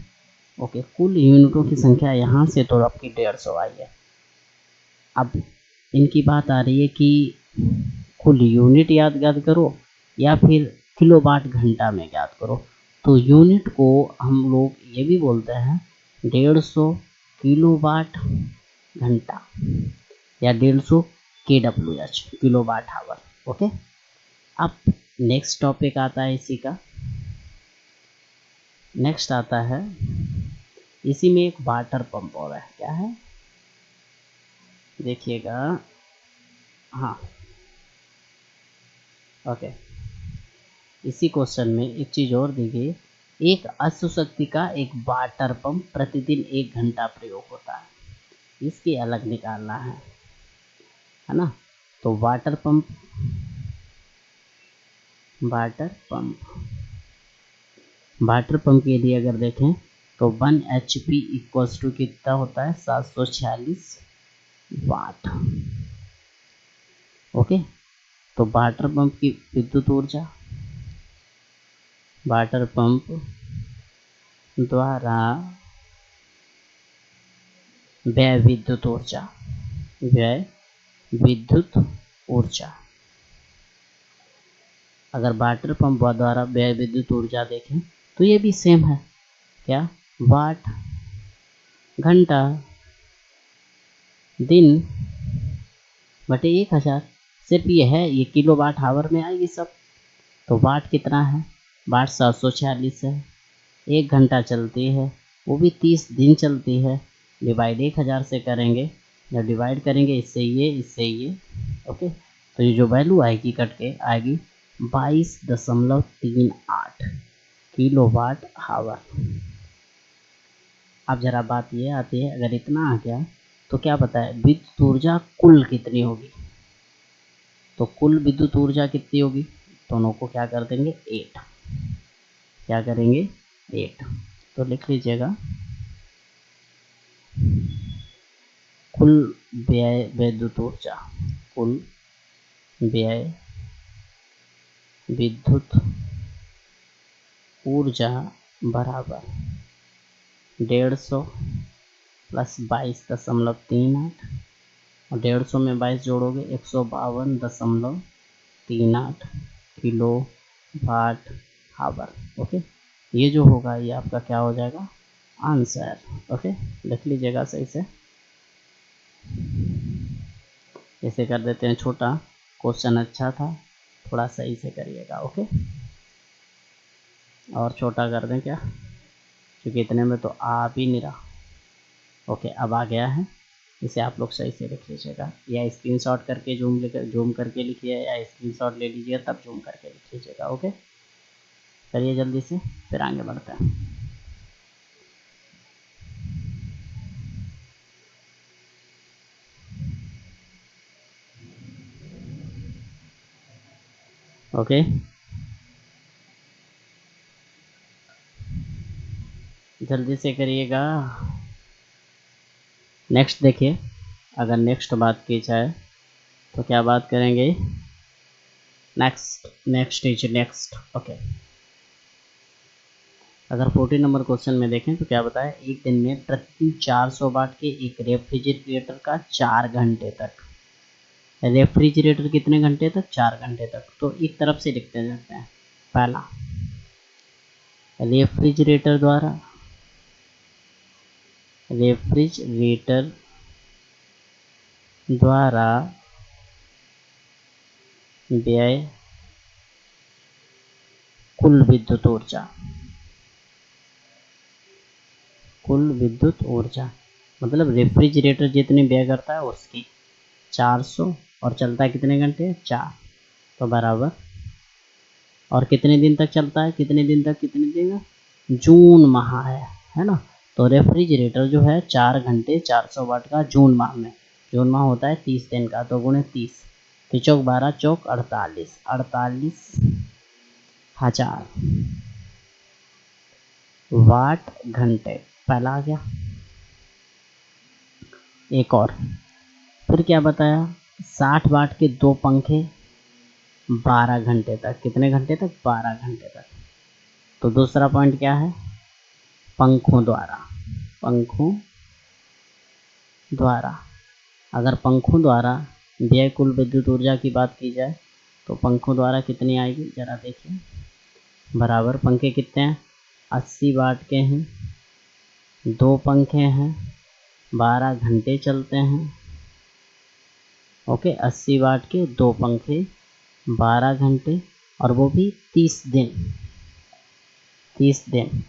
ओके, कुल यूनिटों की संख्या यहाँ से तो आपकी 150 आई है। अब इनकी बात आ रही है कि कुल यूनिट याद करो या फिर किलोवाट घंटा में याद करो। तो यूनिट को हम लोग ये भी बोलते हैं 150 किलोवाट घंटा या 150 kWh, किलोवाट आवर। ओके, अब नेक्स्ट टॉपिक आता है इसी का। नेक्स्ट आता है, इसी में एक वाटर पंप हो रहा है, क्या है देखिएगा। हाँ, ओके, इसी क्वेश्चन में एक चीज़ और दी गई, एक अश्व शक्ति का एक वाटर पंप प्रतिदिन 1 घंटा प्रयोग होता है, इसकी अलग निकालना है ना। तो वाटर पंप वाटर पंप के लिए अगर देखें तो 1 HP इक्वल्स टू कितना होता है? 746 वाट। ओके, तो वाटर पंप की विद्युत ऊर्जा, वाटर पंप द्वारा व्यय विद्युत ऊर्जा, अगर वाटर पंप द्वारा व्यय विद्युत ऊर्जा देखें तो ये भी सेम है, क्या? वाट घंटा दिन बटे 1000। सिर्फ ये है, ये किलो वाट आवर में आएगी सब। तो वाट कितना है? वाट 746 है। 1 घंटा चलती है, वो भी 30 दिन चलती है। डिवाइड 1000 से करेंगे, जब डिवाइड करेंगे इससे ये, ओके, तो ये जो वैल्यू आएगी कट के आएगी 22.38 किलो वाट आवर। अब जरा बात ये आती है, अगर इतना आ गया तो क्या पता है विद्युत ऊर्जा कुल कितनी होगी? तो कुल विद्युत ऊर्जा कितनी होगी? दोनों को क्या कर देंगे? 8। क्या करेंगे? 8। तो लिख लीजिएगा, कुल व्यय विद्युत ऊर्जा, कुल व्यय विद्युत ऊर्जा बराबर 150 प्लस 22.38, और 150 में 22 जोड़ोगे 152.38 किलो वाट आवर। ओके, ये जो होगा ये आपका क्या हो जाएगा? आंसर। ओके, लिख लीजिएगा सही से। इसे कर देते हैं छोटा, क्वेश्चन अच्छा था, थोड़ा सही से करिएगा। ओके, और छोटा कर दें क्या, क्योंकि इतने में तो आ भी नहीं रहा। ओके, अब आ गया है, इसे आप लोग सही से लिख लीजिएगा, या स्क्रीनशॉट करके जूम करके लिखिए, या स्क्रीनशॉट ले लीजिए तब जूम करके लिख लीजिएगा। ओके, करिए जल्दी से, फिर आगे बढ़ते हैं। ओके, जल्दी से करिएगा। नेक्स्ट देखिए, अगर नेक्स्ट बात की जाए तो क्या बात करेंगे? नेक्स्ट। ओके, अगर 14 नंबर क्वेश्चन में देखें तो क्या बताया, एक दिन में प्रति 400 वाट के एक रेफ्रिजरेटर का 4 घंटे तक, रेफ्रिजरेटर कितने घंटे तक? 4 घंटे तक। तो एक तरफ से लिखते जाते हैं, पहला रेफ्रिजरेटर द्वारा व्यय कुल विद्युत ऊर्जा, मतलब रेफ्रिजरेटर जितनी व्यय करता है उसकी 400, और चलता है कितने घंटे? 4। तो बराबर, और कितने दिन तक चलता है? कितने दिन? जून माह है ना। तो रेफ्रिजरेटर जो है 4 घंटे 400 वाट का जून माह में, जून माह होता है 30 दिन का, तो गुणे 30, तिचौक 12 चौक 48 हजार वाट घंटे पहला आ गया। एक और फिर क्या बताया, 60 वाट के 2 पंखे 12 घंटे तक। कितने घंटे तक? 12 घंटे तक। तो दूसरा पॉइंट क्या है, पंखों द्वारा। पंखों द्वारा, अगर पंखों द्वारा व्यय कुल विद्युत ऊर्जा की बात की जाए तो पंखों द्वारा कितनी आएगी, जरा देखिए। बराबर पंखे कितने हैं, 80 वाट के हैं, 2 पंखे हैं, 12 घंटे चलते हैं। ओके, 80 वाट के 2 पंखे 12 घंटे, और वो भी 30 दिन। 30 दिन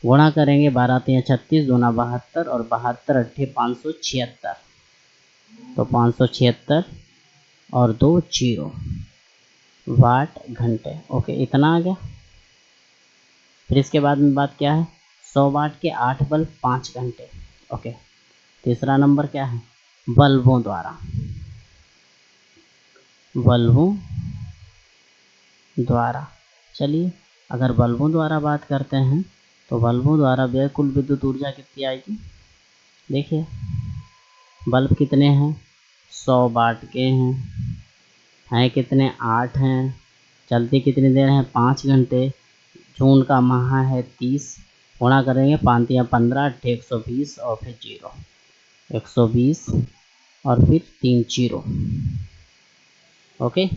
गुणा करेंगे, 12 3 36, दूना 72, और 72 अट्ठे 576। तो 576 और 2 जीरो वाट घंटे। ओके, इतना आ गया। फिर इसके बाद में बात क्या है, 100 वाट के 8 बल्ब 5 घंटे। ओके, तीसरा नंबर क्या है, बल्बों द्वारा। बल्बों द्वारा, चलिए अगर बल्बों द्वारा बात करते हैं तो बल्बों द्वारा व्यय कुल विद्युत ऊर्जा कितनी आएगी। देखिए बल्ब कितने हैं, 100 वाट के हैं कितने, 8 हैं, चलती कितनी देर है, 5 घंटे। जून का माह है 30, गुणा करेंगे 5 या 15 अट्ठे 120, और फिर जीरो 120, और फिर 3 जीरो। ओके,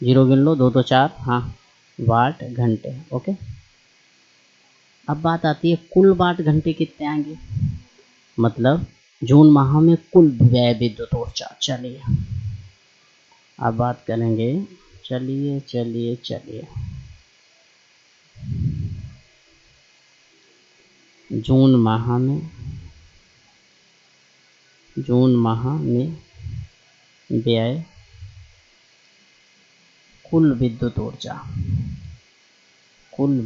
जीरो गिन लो, 2 तो 4, हाँ, वाट घंटे। ओके, अब बात आती है कुल वाट घंटे कितने आएंगे, मतलब जून माह में कुल व्यय विद्युत ऊर्जा। चलिए अब बात करेंगे, चलिए चलिए चलिए, जून माह में व्यय कुल विद्युत ऊर्जा। कुल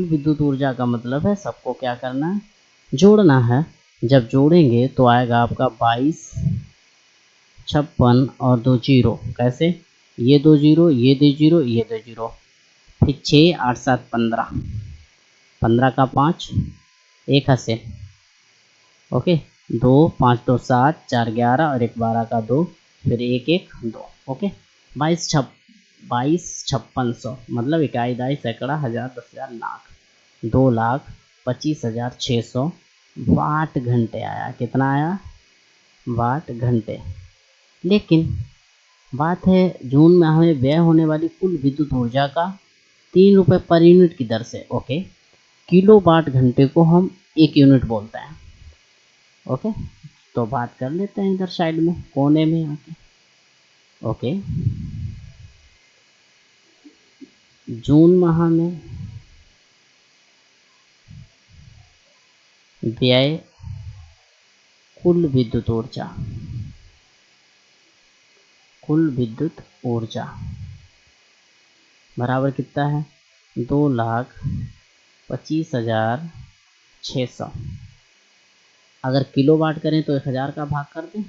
विद्युत ऊर्जा का मतलब है सबको क्या करना है, जोड़ना है। जब जोड़ेंगे तो आएगा आपका 22, 56 और 2 जीरो। कैसे, ये 2 जीरो, ये 2 जीरो, ये 2 जीरो, फिर 6 8 7 15, 15 का 5, 1 हसे। ओके, 2 5 2 7, 4 11, और 1 12 का 2, फिर 1 1 2। ओके, 22 5600, मतलब इकाई दाई सैकड़ा हजार 10,000 लाख, 2,25,600 वाट घंटे आया। कितना आया, वाट घंटे। लेकिन बात है जून में हमें व्यय होने वाली कुल विद्युत ऊर्जा का 3 रुपये पर यूनिट की दर से। ओके, किलो वाट घंटे को हम 1 यूनिट बोलते हैं। ओके, तो बात कर लेते हैं इधर साइड में कोने में आके। ओके, जून माह में व्यय कुल विद्युत ऊर्जा बराबर कितना है, 2,25,600। अगर किलो वाट करें तो 1000 का भाग कर दें,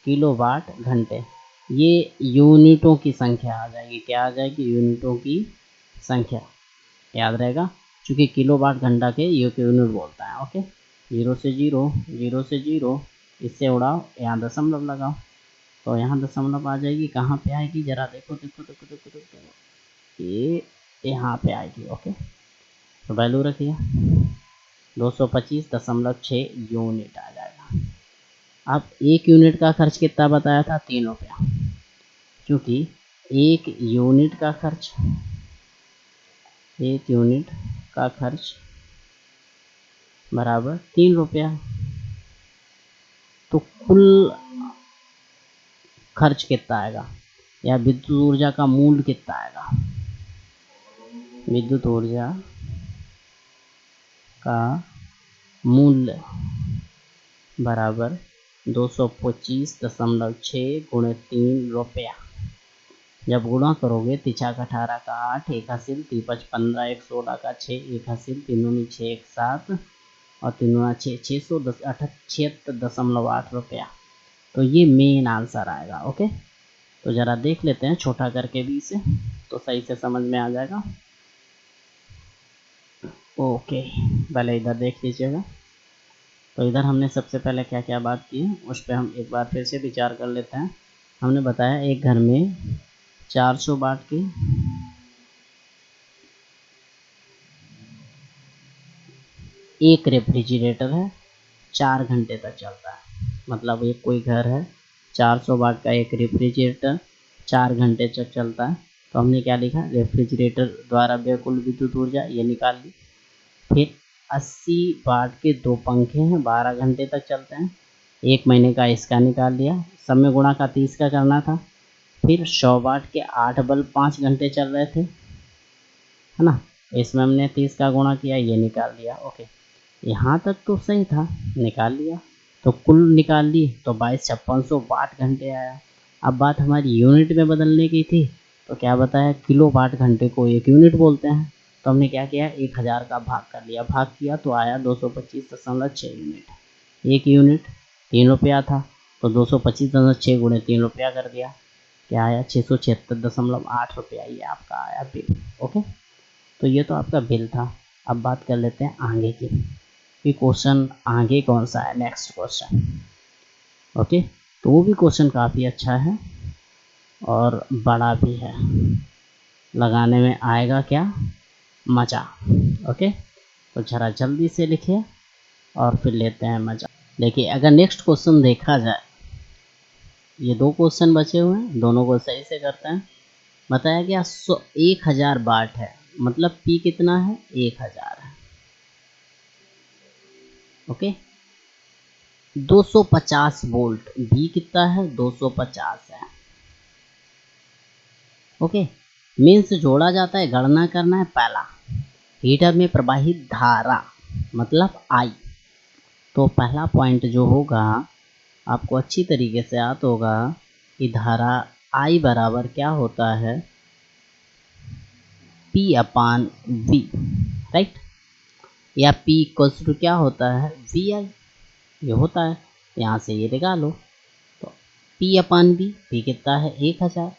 किलो वाट घंटे, ये यूनिटों की संख्या आ जाएगी। क्या आ जाएगी, यूनिटों की संख्या। याद रहेगा, क्योंकि किलो वाट घंटा के यूनिट बोलता है। ओके, 0 से 0, 0 से 0, इससे उड़ाओ, यहाँ दशमलव लगाओ, तो यहाँ दशमलव आ जाएगी। कहाँ पे आएगी, जरा देखो देखो देखो देखो देखो, ये यहाँ पे आएगी। ओके, तो वैल्यू रखिए 225.6 यूनिट आ जाएगा। अब 1 यूनिट का खर्च कितना बताया था, 3 रुपया, क्योंकि 1 यूनिट का खर्च बराबर 3 रुपया। तो कुल खर्च कितना आएगा, या विद्युत ऊर्जा का मूल्य कितना आएगा, विद्युत ऊर्जा का मूल्य बराबर 225.6 गुणे 3 रुपया। जब गुणा करोगे, 3 का 18 का 8, 1 हासिल 3 5 15, 1 16 का 6, 1 हासिल 3 दूनी 6 1 7, और 3 दूना 6 676.8 रुपया। तो ये मेन आंसर आएगा। ओके, तो तो ज़रा देख लेते हैं छोटा करके भी इसे, तो सही से समझ में आ जाएगा। ओके, पहले इधर देख लीजिएगा। तो इधर हमने सबसे पहले क्या क्या बात की है उस पर हम एक बार फिर से विचार कर लेते हैं। हमने बताया एक घर में 400 वाट की एक रेफ्रिजरेटर है, 4 घंटे तक चलता है। मतलब एक कोई घर है, 400 वाट का एक रेफ्रिजरेटर 4 घंटे तक चलता है। तो हमने क्या लिखा, रेफ्रिजरेटर द्वारा व्यय कुल विद्युत ऊर्जा ये निकाल ली। फिर 80 वाट के 2 पंखे हैं, 12 घंटे तक चलते हैं, 1 महीने का इसका निकाल लिया। सब में गुणा का 30 का करना था। फिर 100 वाट के 8 बल्ब 5 घंटे चल रहे थे, है ना। इसमें हमने 30 का गुणा किया, ये निकाल लिया। ओके, यहाँ तक तो सही था, निकाल लिया। तो कुल निकाल ली तो 22,5600 वाट घंटे आया। अब बात हमारी यूनिट में बदलने की थी, तो क्या बताया, किलो वाट घंटे को 1 यूनिट बोलते हैं। तो हमने क्या किया, 1000 का भाग कर लिया, भाग किया तो आया 225.6 यूनिट। 1 यूनिट 3 रुपया था, तो 225.6 गुणे 3 रुपया कर दिया, क्या आया 676.8 रुपया, ये आपका आया बिल। ओके, तो ये तो आपका बिल था। अब बात कर लेते हैं आगे की, कि क्वेश्चन आगे कौन सा है, नेक्स्ट क्वेश्चन। ओके, तो वो भी क्वेश्चन काफ़ी अच्छा है और बड़ा भी है, लगाने में आएगा क्या मज़ा। ओके, तो ज़रा जल्दी से लिखिए और फिर लेते हैं मज़ा। देखिए, अगर नेक्स्ट क्वेश्चन देखा जाए, ये 2 क्वेश्चन बचे हुए हैं, दोनों को सही से करते हैं। बताया गया 1000 वाट है, मतलब पी कितना है, 1000 है। ओके, 250 वोल्ट, भी कितना है, 250 है। ओके, मीन्स जोड़ा जाता है, गणना करना है पहला, हीटर में प्रवाहित धारा मतलब आई। तो पहला पॉइंट जो होगा आपको अच्छी तरीके से याद होगा कि धारा आई बराबर क्या होता है, P अपान V, राइट। या P इक्वल्स टू क्या होता है, VI, ये होता है। यहाँ से ये निकालो, तो P अपान V, P कितना है 1000,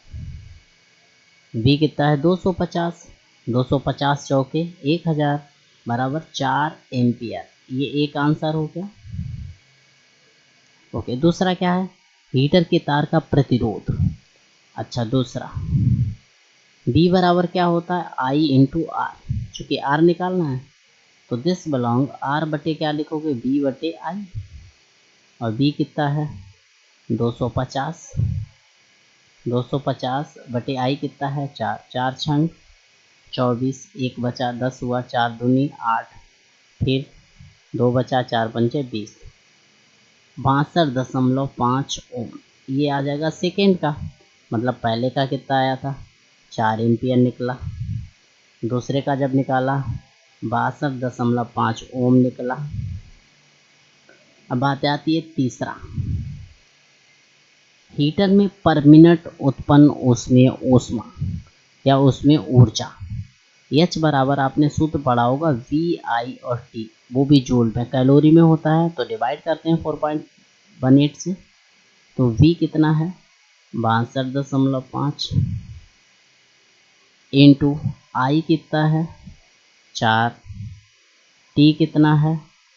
V कितना है 250, 250 चौके 1000 बराबर 4 एम्पियर, ये एक आंसर हो गया। ओके, दूसरा क्या है, हीटर के तार का प्रतिरोध। अच्छा, दूसरा B बराबर क्या होता है, I इंटू आर, चूँकि R निकालना है तो दिस बिलोंग R बटे क्या लिखोगे, B बटे I, और B कितना है 250, 250 बटे I कितना है 4, 4 छंग 24, 1 बचा 10 हुआ, 4 दूनी 8, फिर 2 बचा 4 पंचे 20, 62.5 ओम, ये आ जाएगा सेकेंड का। मतलब पहले का कितना आया था, 4 एम्पियर निकला, दूसरे का जब निकाला 62.5 ओम निकला। अब बात आती है तीसरा, हीटर में पर मिनट उत्पन्न ऊष्मीय ऊष्मा या ऊष्मीय ऊर्जा, एच बराबर आपने सूत्र पढ़ा होगा VI और T, वो भी जूल में, कैलोरी में होता है, तो डिवाइड करते हैं 4.18 से। तो V कितना है 62.5 इंटू I कितना है 4, T कितना है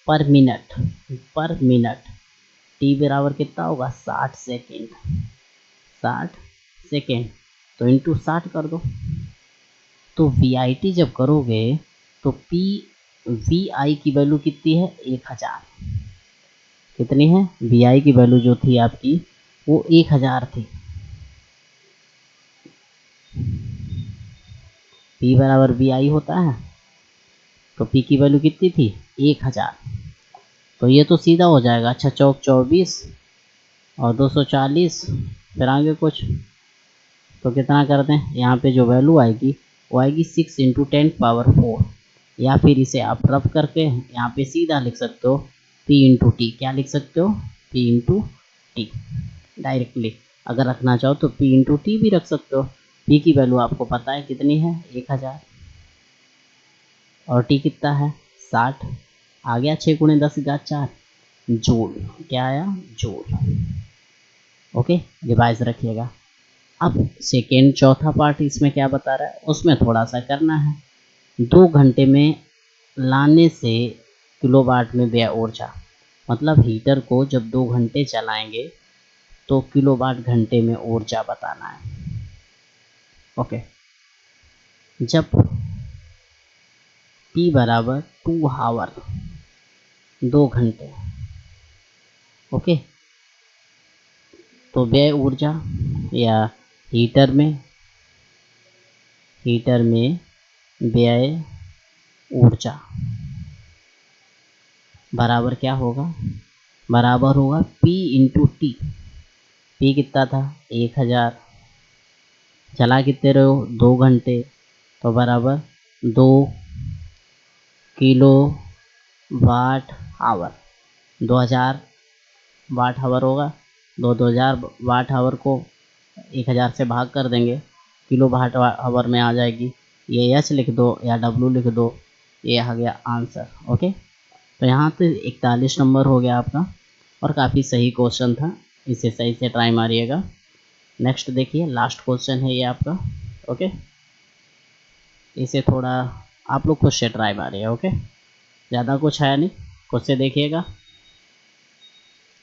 पर मिनट, पर मिनट T बराबर कितना होगा 60 सेकेंड, 60 सेकेंड, तो इंटू 60 कर दो। तो VIT जब करोगे तो VI की वैल्यू कितनी है 1000, कितनी है VI की वैल्यू जो थी आपकी वो 1000 थी। P बराबर VI होता है, तो P की वैल्यू कितनी थी 1000, तो ये तो सीधा हो जाएगा। अच्छा, चौक 24 और 240, फिर आगे कुछ, तो कितना कर दें, यहाँ पे जो वैल्यू आएगी वो आएगी 6 इंटू 10⁴, या फिर इसे आप रफ करके यहाँ पे सीधा लिख सकते हो P इंटू टी, क्या लिख सकते हो P इंटू टी डायरेक्टली। अगर रखना चाहो तो P इंटू टी भी रख सकते हो। P की वैल्यू आपको पता है कितनी है 1000, और T कितना है 60, आ गया 6 गुणे 10⁴ जूल, क्या आया जूल। ओके, रिवाइज रखिएगा। अब सेकेंड चौथा पार्ट इसमें क्या बता रहा है, उसमें थोड़ा सा करना है। 2 घंटे में लाने से किलोवाट में व्यय ऊर्जा, मतलब हीटर को जब 2 घंटे चलाएंगे तो किलोवाट घंटे में ऊर्जा बताना है। ओके, जब T बराबर 2 आवर, 2 घंटे, ओके, तो व्यय ऊर्जा या हीटर में व्यय ऊर्जा बराबर क्या होगा, बराबर होगा P इंटू टी। P कितना था 1000, चला कितने रहे हो 2 घंटे, तो बराबर 2 kilo watt hour, 2000 watt hour होगा। 2000 वाट आवर को 1000 से भाग कर देंगे, किलो वाट आवर में आ जाएगी। ये एच लिख दो या डब्लू लिख दो, ये आ गया आंसर। ओके, तो यहाँ तो 41 नंबर हो गया आपका, और काफ़ी सही क्वेश्चन था, इसे सही से ट्राई मारिएगा। नेक्स्ट देखिए, लास्ट क्वेश्चन है ये आपका। ओके, इसे थोड़ा आप लोग खुद से ट्राई मारिए। ओके, ज़्यादा कुछ है नहीं, खुद से देखिएगा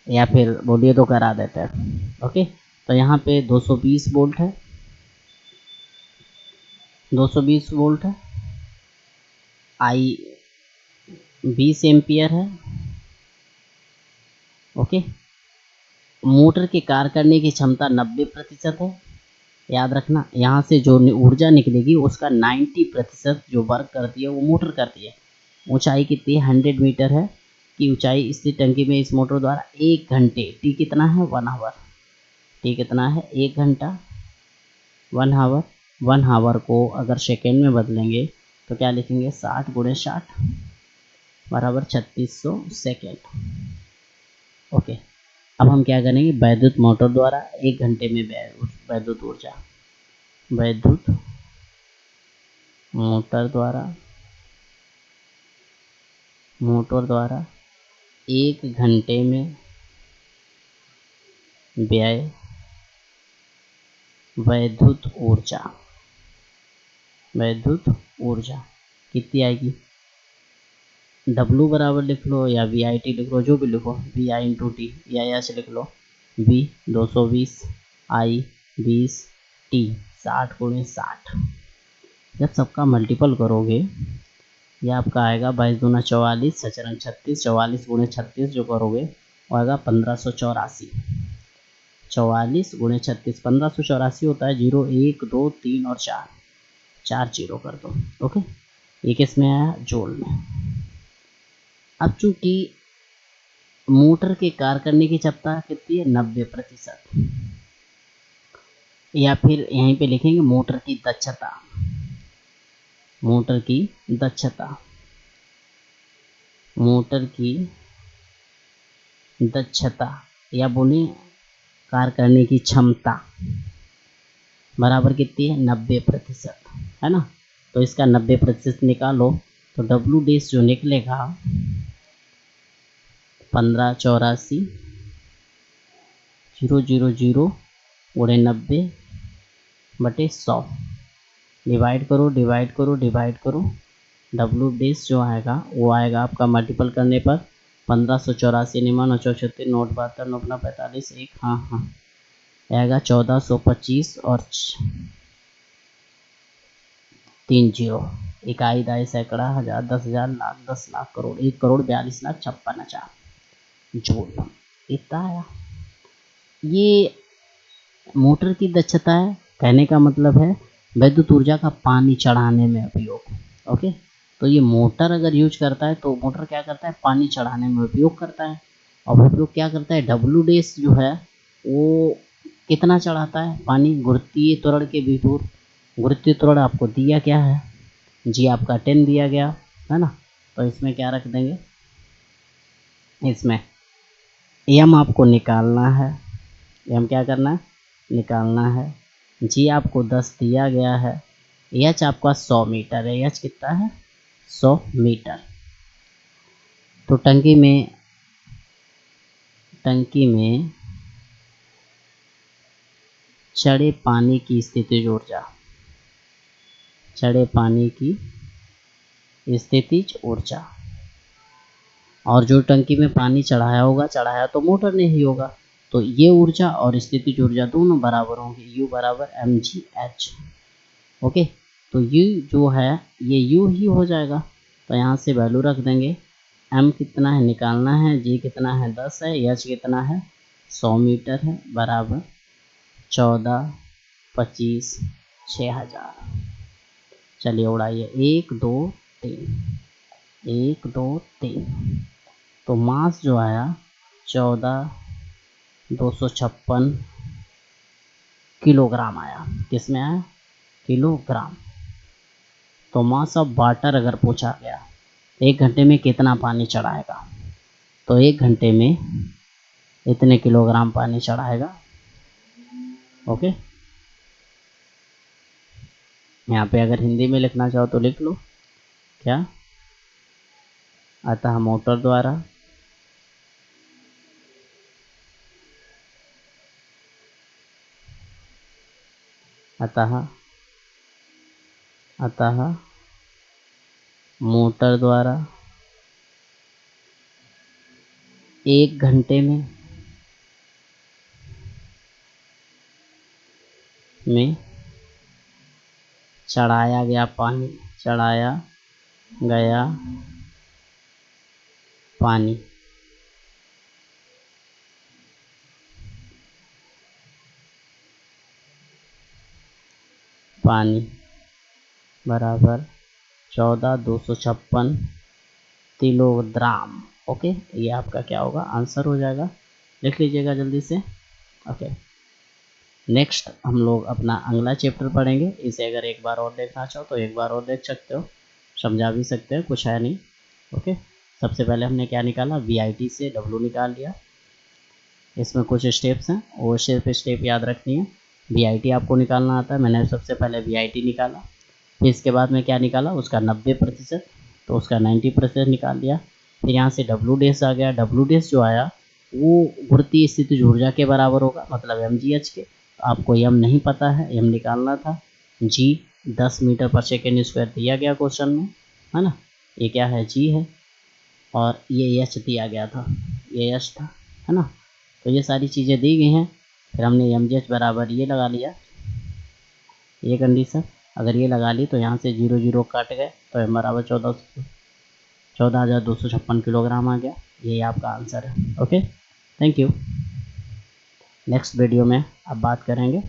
या फिर बोलिए तो करा देते हैं। ओके, तो यहाँ पे 220 वोल्ट है, 220 वोल्ट है, आई 20 एम्पियर है। ओके, मोटर के कार्य करने की क्षमता 90% है। याद रखना, यहाँ से जो ऊर्जा निकलेगी उसका 90% जो वर्क करती है वो मोटर करती है। ऊंचाई कितनी है 100 मीटर है कि ऊंचाई इस टंकी में इस मोटर द्वारा 1 घंटे, टी कितना है 1 आवर, टी कितना है 1 घंटा 1 आवर। 1 आवर को अगर सेकेंड में बदलेंगे तो क्या लिखेंगे 60 गुणे 60 बराबर 3600 सेकेंड। ओके, अब हम क्या करेंगे, वैद्युत मोटर द्वारा 1 घंटे में वैद्युत ऊर्जा, वैद्युत मोटर द्वारा 1 घंटे में व्यय वैद्युत ऊर्जा कितनी आएगी, W बराबर लिख लो या VIT लिख लो, जो भी लिखो, VI इंटू टी या ऐसे लिख लो, V 220 I 20 T 60 गुणे 60। जब सबका मल्टीपल करोगे ये आपका आएगा 22 दूना 44, सचरंग 36, 44 गुणे 36 जो करोगे वो आएगा 1584। 44 गुणे 36 1584 होता है। 0 1 2 3 और 4 जीरो कर दो। ओके, ये किस में आया, जोड़ में। अब चूंकि मोटर के कार्य करने की क्षमता कितनी है 90%, या फिर यहीं पे लिखेंगे मोटर की दक्षता या बोले कार्य करने की क्षमता बराबर कितनी है 90%, है ना। तो इसका 90% निकालो तो डब्ल्यू डेस जो निकलेगा 1584 000 गुणे 90 बटे 100, डिवाइड करो। डब्ल्यू डेस जो आएगा वो आएगा आपका मल्टीपल करने पर 1584 निमान 74 नोट 72 9 45 1, हाँ आएगा 1425 और 3 जीरो, इकाई दाई सैकड़ा हजार 10,000 लाख 10 लाख करोड़ 1 करोड़ 42 लाख 56,000 जूल, इतना आया। ये मोटर की दक्षता है, कहने का मतलब है वैद्युत ऊर्जा का पानी चढ़ाने में उपयोग। ओके, तो ये मोटर अगर यूज करता है तो मोटर क्या करता है, पानी चढ़ाने में उपयोग करता है। और उपयोग क्या करता है, डब्ल्यू डेस जो है वो कितना चढ़ाता है पानी, गुरुत्वीय त्वरण के विरुद्ध। गुरुत्वीय त्वरण आपको दिया क्या है, जी आपका 10 दिया गया है ना। तो इसमें क्या रख देंगे, इसमें एम आपको निकालना है, एम क्या करना है, निकालना है। जी आपको 10 दिया गया है, एच आपका 100 मीटर है, एच कितना है 100 मीटर। तो टंकी में 40 चढ़े पानी की स्थितिज ऊर्जा, चढ़े पानी की स्थितिज ऊर्जा। और जो टंकी में पानी चढ़ाया होगा, चढ़ाया तो मोटर ने ही होगा, तो ये ऊर्जा और स्थितिज ऊर्जा दोनों बराबर होंगे, U बराबर mgh। ओके, तो U जो है ये U ही हो जाएगा, तो यहाँ से वैल्यू रख देंगे। M कितना है निकालना है, G कितना है 10 है, H कितना है 100 मीटर है, बराबर 14, 25, 6000। चलिए उड़ाइए, 1 2 3, 1 2 3। तो मास जो आया 14,256 किलोग्राम आया। किस में आया? किलोग्राम। तो मास ऑफ वाटर अगर पूछा गया 1 घंटे में कितना पानी चढ़ाएगा, तो 1 घंटे में इतने किलोग्राम पानी चढ़ाएगा। ओके, यहाँ पे अगर हिंदी में लिखना चाहो तो लिख लो। क्या? अतः मोटर द्वारा अतः मोटर द्वारा 1 घंटे में चढ़ाया गया पानी, चढ़ाया गया पानी बराबर 14,256 किलोग्राम। ओके, ये आपका क्या होगा? आंसर हो जाएगा। लिख लीजिएगा जल्दी से। ओके, नेक्स्ट हम लोग अपना अगला चैप्टर पढ़ेंगे। इसे अगर एक बार और देखना चाहो तो एक बार और देख सकते हो, समझा भी सकते हो, कुछ है नहीं। ओके, सबसे पहले हमने क्या निकाला? VIT से W निकाल लिया। इसमें कुछ स्टेप्स हैं, वो स्टेप याद रखनी है। VIT आपको निकालना आता है, मैंने सबसे पहले VIT निकाला। फिर इसके बाद में क्या निकाला? उसका 90%, तो उसका 90% निकाल लिया। फिर यहाँ से W डैश आ गया। W डैश जो आया वो गुरुत्वीय स्थितिज ऊर्जा के बराबर होगा, मतलब mgh के। आपको m नहीं पता है, m निकालना था। G 10 मीटर पर सेकेंड स्क्वायर दिया गया क्वेश्चन में, है ना। ये क्या है? G है। और ये H दिया गया था, ये H था, है ना। तो ये सारी चीज़ें दी गई हैं। फिर हमने mgh बराबर ये लगा लिया, ये कंडीशन अगर ये लगा ली तो यहाँ से 0 0 काट गए, तो m बराबर 14,256 किलोग्राम आ गया। यही आपका आंसर है। Okay, thank you. Next video में अब बात करेंगे